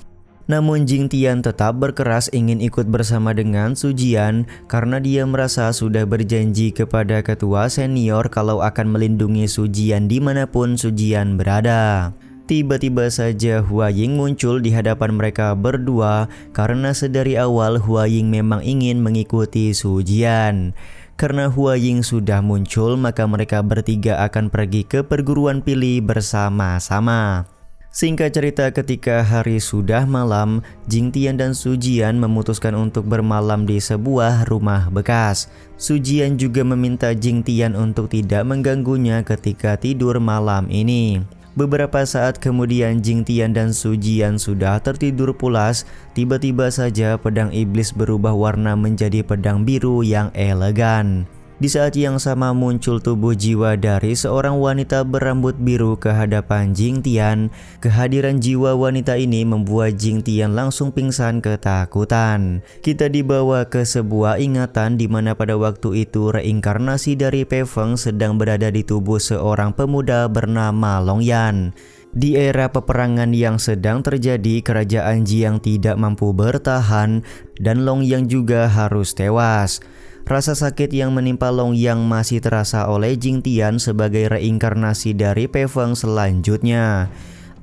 Speaker 2: Namun Jing Tian tetap berkeras ingin ikut bersama dengan Su Jian karena dia merasa sudah berjanji kepada ketua senior kalau akan melindungi Su Jian dimanapun Su Jian berada. Tiba-tiba saja Hua Ying muncul di hadapan mereka berdua karena sedari awal Hua Ying memang ingin mengikuti Su Jian. Karena Hua Ying sudah muncul, maka mereka bertiga akan pergi ke perguruan Pili bersama-sama. Singkat cerita, ketika hari sudah malam, Jingtian dan Sujian memutuskan untuk bermalam di sebuah rumah bekas. Sujian juga meminta Jingtian untuk tidak mengganggunya ketika tidur malam ini. Beberapa saat kemudian Jingtian dan Sujian sudah tertidur pulas. Tiba-tiba saja pedang iblis berubah warna menjadi pedang biru yang elegan. Di saat yang sama muncul tubuh jiwa dari seorang wanita berambut biru ke hadapan Jingtian. Kehadiran jiwa wanita ini membuat Jingtian langsung pingsan ketakutan. Kita dibawa ke sebuah ingatan di mana pada waktu itu reinkarnasi dari Pei Feng sedang berada di tubuh seorang pemuda bernama Long Yan. Di era peperangan yang sedang terjadi, kerajaan Jiang tidak mampu bertahan dan Long Yang juga harus tewas. Rasa sakit yang menimpa Long Yang masih terasa oleh Jingtian sebagai reinkarnasi dari Pei Feng selanjutnya.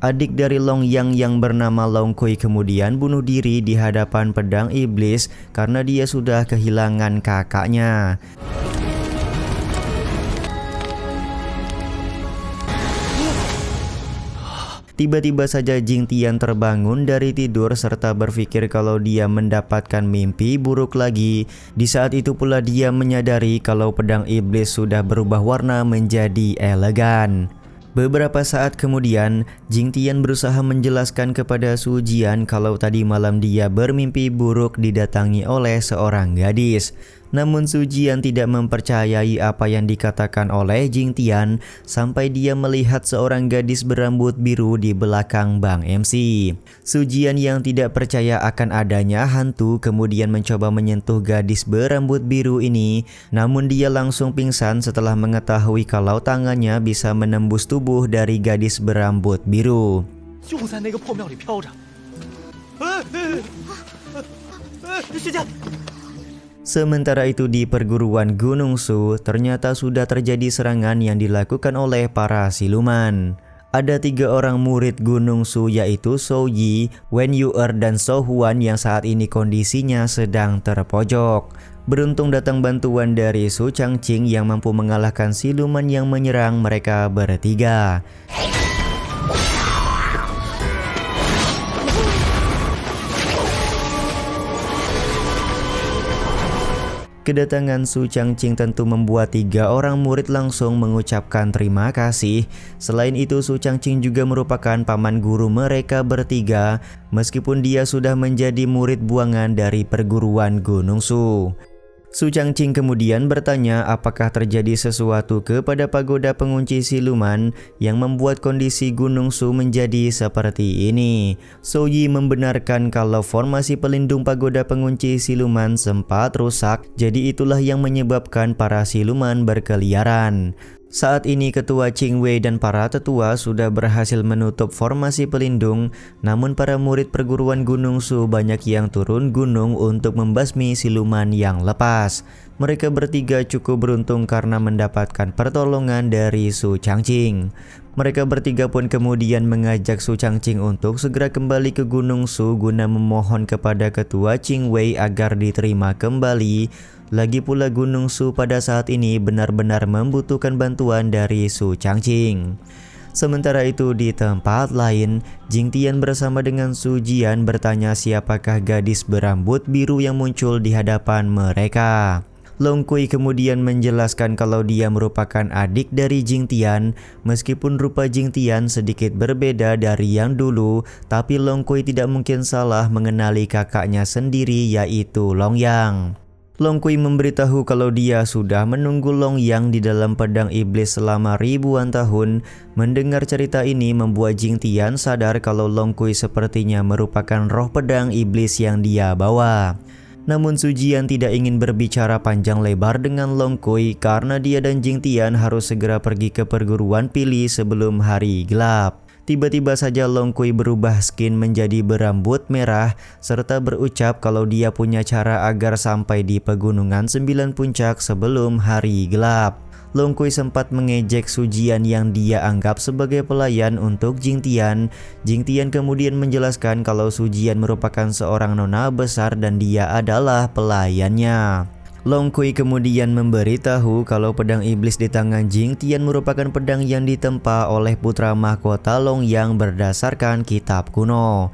Speaker 2: Adik dari Long Yang yang bernama Long Kui kemudian bunuh diri di hadapan pedang iblis karena dia sudah kehilangan kakaknya. Tiba-tiba saja Jingtian terbangun dari tidur serta berpikir kalau dia mendapatkan mimpi buruk lagi. Di saat itu pula dia menyadari kalau pedang iblis sudah berubah warna menjadi elegan. Beberapa saat kemudian, Jingtian berusaha menjelaskan kepada Sujian kalau tadi malam dia bermimpi buruk didatangi oleh seorang gadis. Namun Sujian tidak mempercayai apa yang dikatakan oleh Jingtian sampai dia melihat seorang gadis berambut biru di belakang Bang MC. Sujian yang tidak percaya akan adanya hantu kemudian mencoba menyentuh gadis berambut biru ini, namun dia langsung pingsan setelah mengetahui kalau tangannya bisa menembus tubuh dari gadis berambut biru. Sementara itu di perguruan Gunung Su, ternyata sudah terjadi serangan yang dilakukan oleh para siluman. Ada 3 orang murid Gunung Su yaitu Shou Yi, Wen Yu'er, dan Shou Huan yang saat ini kondisinya sedang terpojok. Beruntung datang bantuan dari Su Changqing yang mampu mengalahkan siluman yang menyerang mereka bertiga. Kedatangan Su Changqing tentu membuat 3 orang murid langsung mengucapkan terima kasih. Selain itu Su Changqing juga merupakan paman guru mereka bertiga, meskipun dia sudah menjadi murid buangan dari perguruan Gunung Su. Su Changqing kemudian bertanya apakah terjadi sesuatu kepada pagoda pengunci siluman yang membuat kondisi Gunung Su menjadi seperti ini. Shou Yi membenarkan kalau formasi pelindung pagoda pengunci siluman sempat rusak, jadi itulah yang menyebabkan para siluman berkeliaran. Saat ini ketua Qing Wei dan para tetua sudah berhasil menutup formasi pelindung, namun para murid perguruan Gunung Su banyak yang turun gunung untuk membasmi siluman yang lepas. Mereka bertiga cukup beruntung karena mendapatkan pertolongan dari Su Changqing. Mereka bertiga pun kemudian mengajak Su Changqing untuk segera kembali ke Gunung Su guna memohon kepada ketua Qing Wei agar diterima kembali. Lagi pula Gunung Su pada saat ini benar-benar membutuhkan bantuan dari Su Changqing. Sementara itu di tempat lain, Jingtian bersama dengan Sujian bertanya siapakah gadis berambut biru yang muncul di hadapan mereka. Long Kui kemudian menjelaskan kalau dia merupakan adik dari Jingtian. Meskipun rupa Jingtian sedikit berbeda dari yang dulu, tapi Long Kui tidak mungkin salah mengenali kakaknya sendiri yaitu Long Yang. Long Kui memberitahu kalau dia sudah menunggu Long Yang di dalam pedang iblis selama ribuan tahun. Mendengar cerita ini membuat Jingtian sadar kalau Long Kui sepertinya merupakan roh pedang iblis yang dia bawa. Namun Sujian tidak ingin berbicara panjang lebar dengan Long Kui karena dia dan Jingtian harus segera pergi ke perguruan Pili sebelum hari gelap. Tiba-tiba saja Long Kui berubah skin menjadi berambut merah serta berucap kalau dia punya cara agar sampai di pegunungan 9 puncak sebelum hari gelap. Long Kui sempat mengejek Sujian yang dia anggap sebagai pelayan untuk Jingtian. Jingtian kemudian menjelaskan kalau Sujian merupakan seorang nona besar dan dia adalah pelayannya. Long Kui kemudian memberitahu kalau pedang iblis di tangan Jing Tian merupakan pedang yang ditempa oleh putra mahkota Long Yang berdasarkan kitab kuno.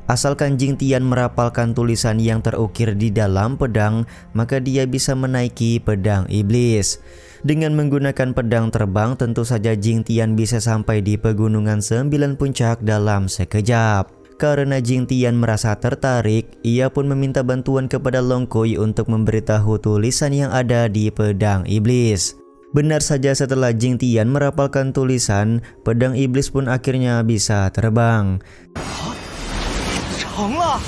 Speaker 2: Asalkan Jing Tian merapalkan tulisan yang terukir di dalam pedang, maka dia bisa menaiki pedang iblis. Dengan menggunakan pedang terbang, tentu saja Jing Tian bisa sampai di pegunungan 9 puncak dalam sekejap. Karena Jing Tian merasa tertarik, ia pun meminta bantuan kepada Long Kui untuk memberitahu tulisan yang ada di pedang iblis. Benar saja, setelah Jing Tian merapalkan tulisan, pedang iblis pun akhirnya bisa terbang.
Speaker 1: 成了！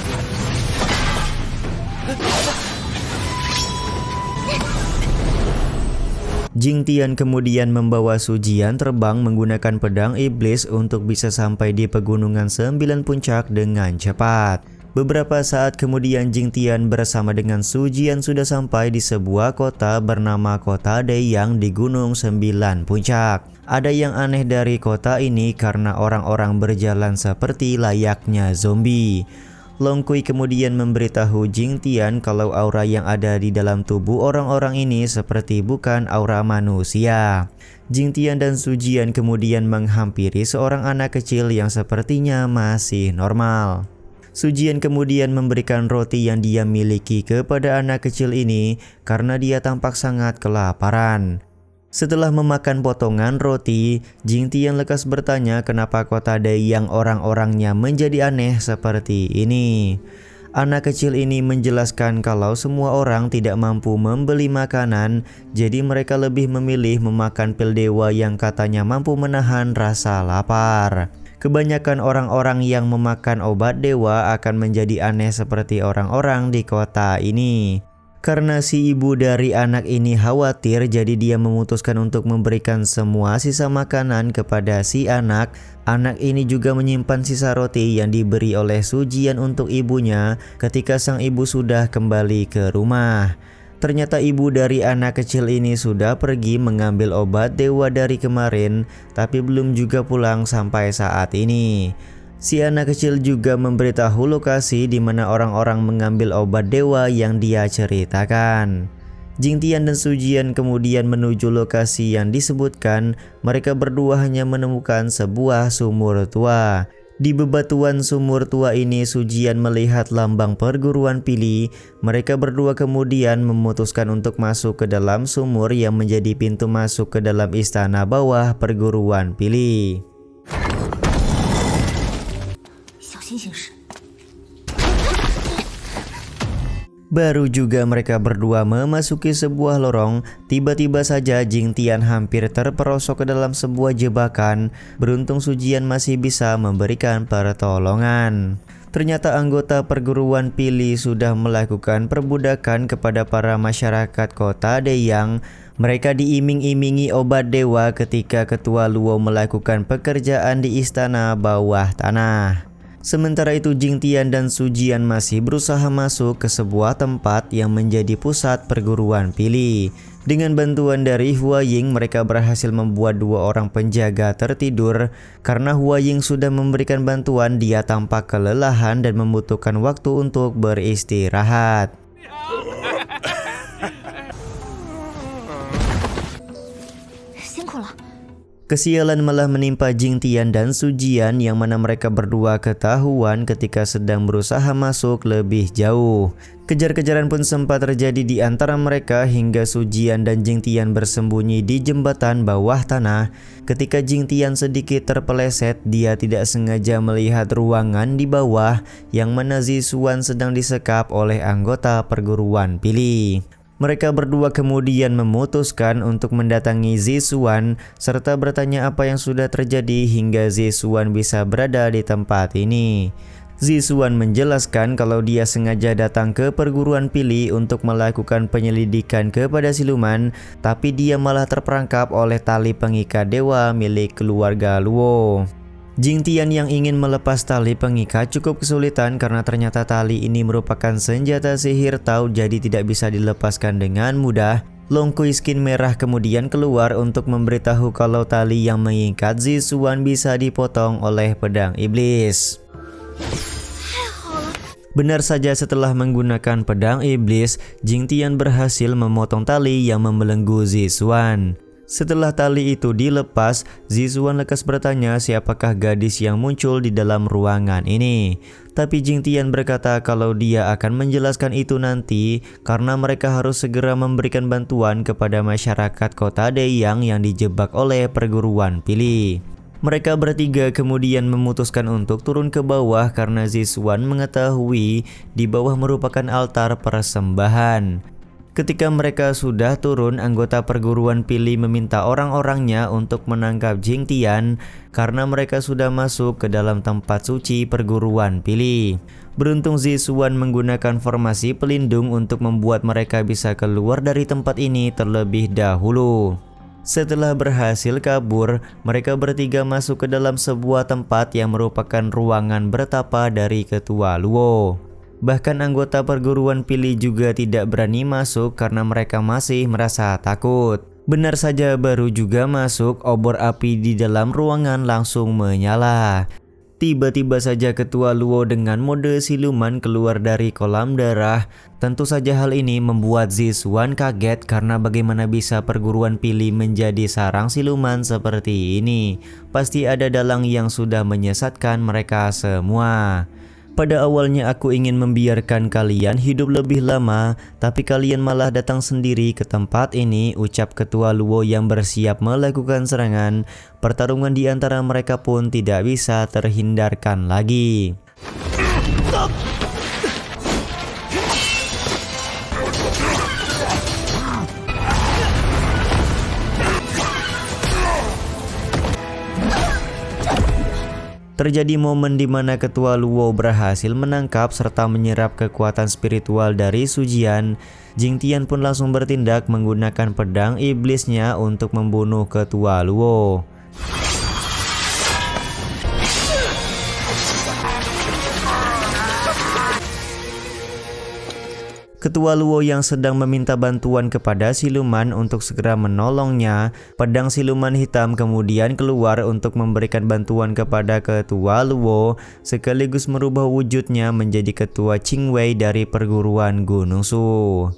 Speaker 2: Jing Tian kemudian membawa Su Jian terbang menggunakan pedang iblis untuk bisa sampai di pegunungan 9 puncak dengan cepat. Beberapa saat kemudian Jing Tian bersama dengan Su Jian sudah sampai di sebuah kota bernama Kota Deyang di Gunung 9 Puncak. Ada yang aneh dari kota ini karena orang-orang berjalan seperti layaknya zombie. Long Kui kemudian memberitahu Jing Tian kalau aura yang ada di dalam tubuh orang-orang ini seperti bukan aura manusia. Jing Tian dan Su Jian kemudian menghampiri seorang anak kecil yang sepertinya masih normal. Su Jian kemudian memberikan roti yang dia miliki kepada anak kecil ini karena dia tampak sangat kelaparan. Setelah memakan potongan roti, Jing Tian lekas bertanya kenapa kota Deyang orang-orangnya menjadi aneh seperti ini. Anak kecil ini menjelaskan kalau semua orang tidak mampu membeli makanan, jadi mereka lebih memilih memakan pil dewa yang katanya mampu menahan rasa lapar. Kebanyakan orang-orang yang memakan obat dewa akan menjadi aneh seperti orang-orang di kota ini. Karena si ibu dari anak ini khawatir, jadi dia memutuskan untuk memberikan semua sisa makanan kepada si anak. Anak ini juga menyimpan sisa roti yang diberi oleh Su Jian untuk ibunya ketika sang ibu sudah kembali ke rumah. Ternyata ibu dari anak kecil ini sudah pergi mengambil obat dewa dari kemarin, tapi belum juga pulang sampai saat ini. Si anak kecil juga memberitahu lokasi di mana orang-orang mengambil obat dewa yang dia ceritakan. Jing Tian dan Su Jian kemudian menuju lokasi yang disebutkan. Mereka berdua hanya menemukan sebuah sumur tua. Di bebatuan sumur tua ini Su Jian melihat lambang perguruan Pili. Mereka berdua kemudian memutuskan untuk masuk ke dalam sumur yang menjadi pintu masuk ke dalam istana bawah perguruan Pili. Baru juga mereka berdua memasuki sebuah lorong, tiba-tiba saja Jing Tian hampir terperosok ke dalam sebuah jebakan. Beruntung Su Jian masih bisa memberikan pertolongan. Ternyata anggota perguruan Pili sudah melakukan perbudakan kepada para masyarakat kota Deyang. Mereka diiming-imingi obat dewa ketika ketua Luo melakukan pekerjaan di istana bawah tanah. Sementara itu Jing Tian dan Su Jian masih berusaha masuk ke sebuah tempat yang menjadi pusat perguruan Pili. Dengan bantuan dari Hua Ying, mereka berhasil membuat 2 orang penjaga tertidur. Karena Hua Ying sudah memberikan bantuan, dia tampak kelelahan dan membutuhkan waktu untuk beristirahat. Kesialan malah menimpa Jing Tian dan Su Jian yang mana mereka berdua ketahuan ketika sedang berusaha masuk lebih jauh. Kejar-kejaran pun sempat terjadi di antara mereka hingga Su Jian dan Jing Tian bersembunyi di jembatan bawah tanah. Ketika Jing Tian sedikit terpeleset, dia tidak sengaja melihat ruangan di bawah yang mana Zisuan sedang disekap oleh anggota perguruan Pili. Mereka berdua kemudian memutuskan untuk mendatangi Zisuan serta bertanya apa yang sudah terjadi hingga Zisuan bisa berada di tempat ini. Zisuan menjelaskan kalau dia sengaja datang ke perguruan Pili untuk melakukan penyelidikan kepada siluman, tapi dia malah terperangkap oleh tali pengikat dewa milik keluarga Luo. Jing Tian yang ingin melepas tali pengikat cukup kesulitan karena ternyata tali ini merupakan senjata sihir Tao, jadi tidak bisa dilepaskan dengan mudah. Long Kui skin merah kemudian keluar untuk memberitahu kalau tali yang mengikat Zisuan bisa dipotong oleh pedang iblis. Benar saja, setelah menggunakan pedang iblis, Jingtian berhasil memotong tali yang membelenggu Zixuan. Setelah tali itu dilepas, Zixuan lekas bertanya siapakah gadis yang muncul di dalam ruangan ini. Tapi Jingtian berkata kalau dia akan menjelaskan itu nanti karena mereka harus segera memberikan bantuan kepada masyarakat kota Deyang yang dijebak oleh perguruan Pili. Mereka bertiga kemudian memutuskan untuk turun ke bawah karena Zixuan mengetahui di bawah merupakan altar persembahan. Ketika mereka sudah turun, anggota perguruan Pili meminta orang-orangnya untuk menangkap Jingtian karena mereka sudah masuk ke dalam tempat suci perguruan Pili. Beruntung Zixuan menggunakan formasi pelindung untuk membuat mereka bisa keluar dari tempat ini terlebih dahulu. Setelah berhasil kabur, mereka bertiga masuk ke dalam sebuah tempat yang merupakan ruangan bertapa dari Ketua Luo. Bahkan anggota perguruan Pili juga tidak berani masuk karena mereka masih merasa takut. Benar saja, baru juga masuk, obor api di dalam ruangan langsung menyala. Tiba-tiba saja Ketua Luo dengan mode siluman keluar dari kolam darah. Tentu saja hal ini membuat Zixuan kaget karena bagaimana bisa perguruan Pili menjadi sarang siluman seperti ini. Pasti ada dalang yang sudah menyesatkan mereka semua. Pada awalnya aku ingin membiarkan kalian hidup lebih lama, tapi kalian malah datang sendiri ke tempat ini, ucap Ketua Luo yang bersiap melakukan serangan. Pertarungan di antara mereka pun tidak bisa terhindarkan lagi. Terjadi momen di mana Ketua Luo berhasil menangkap serta menyerap kekuatan spiritual dari Sujian. Jingtian pun langsung bertindak menggunakan pedang iblisnya untuk membunuh Ketua Luo. Ketua Luo yang sedang meminta bantuan kepada siluman untuk segera menolongnya, pedang siluman hitam kemudian keluar untuk memberikan bantuan kepada Ketua Luo, sekaligus merubah wujudnya menjadi Ketua Qingwei dari perguruan Gunung Su.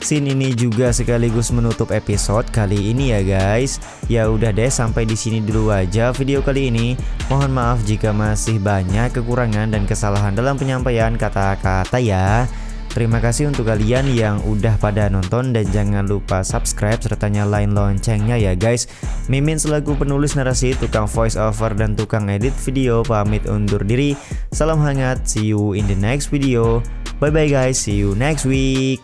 Speaker 2: Scene ini juga sekaligus menutup episode kali ini ya guys. Ya udah deh, sampai di sini dulu aja video kali ini. Mohon maaf jika masih banyak kekurangan dan kesalahan dalam penyampaian kata-kata ya. Terima kasih untuk kalian yang udah pada nonton dan jangan lupa subscribe serta nyalain loncengnya ya guys. Mimin selaku penulis narasi, tukang voice over dan tukang edit video pamit undur diri. Salam hangat, see you in the next video. Bye bye guys, see you next week.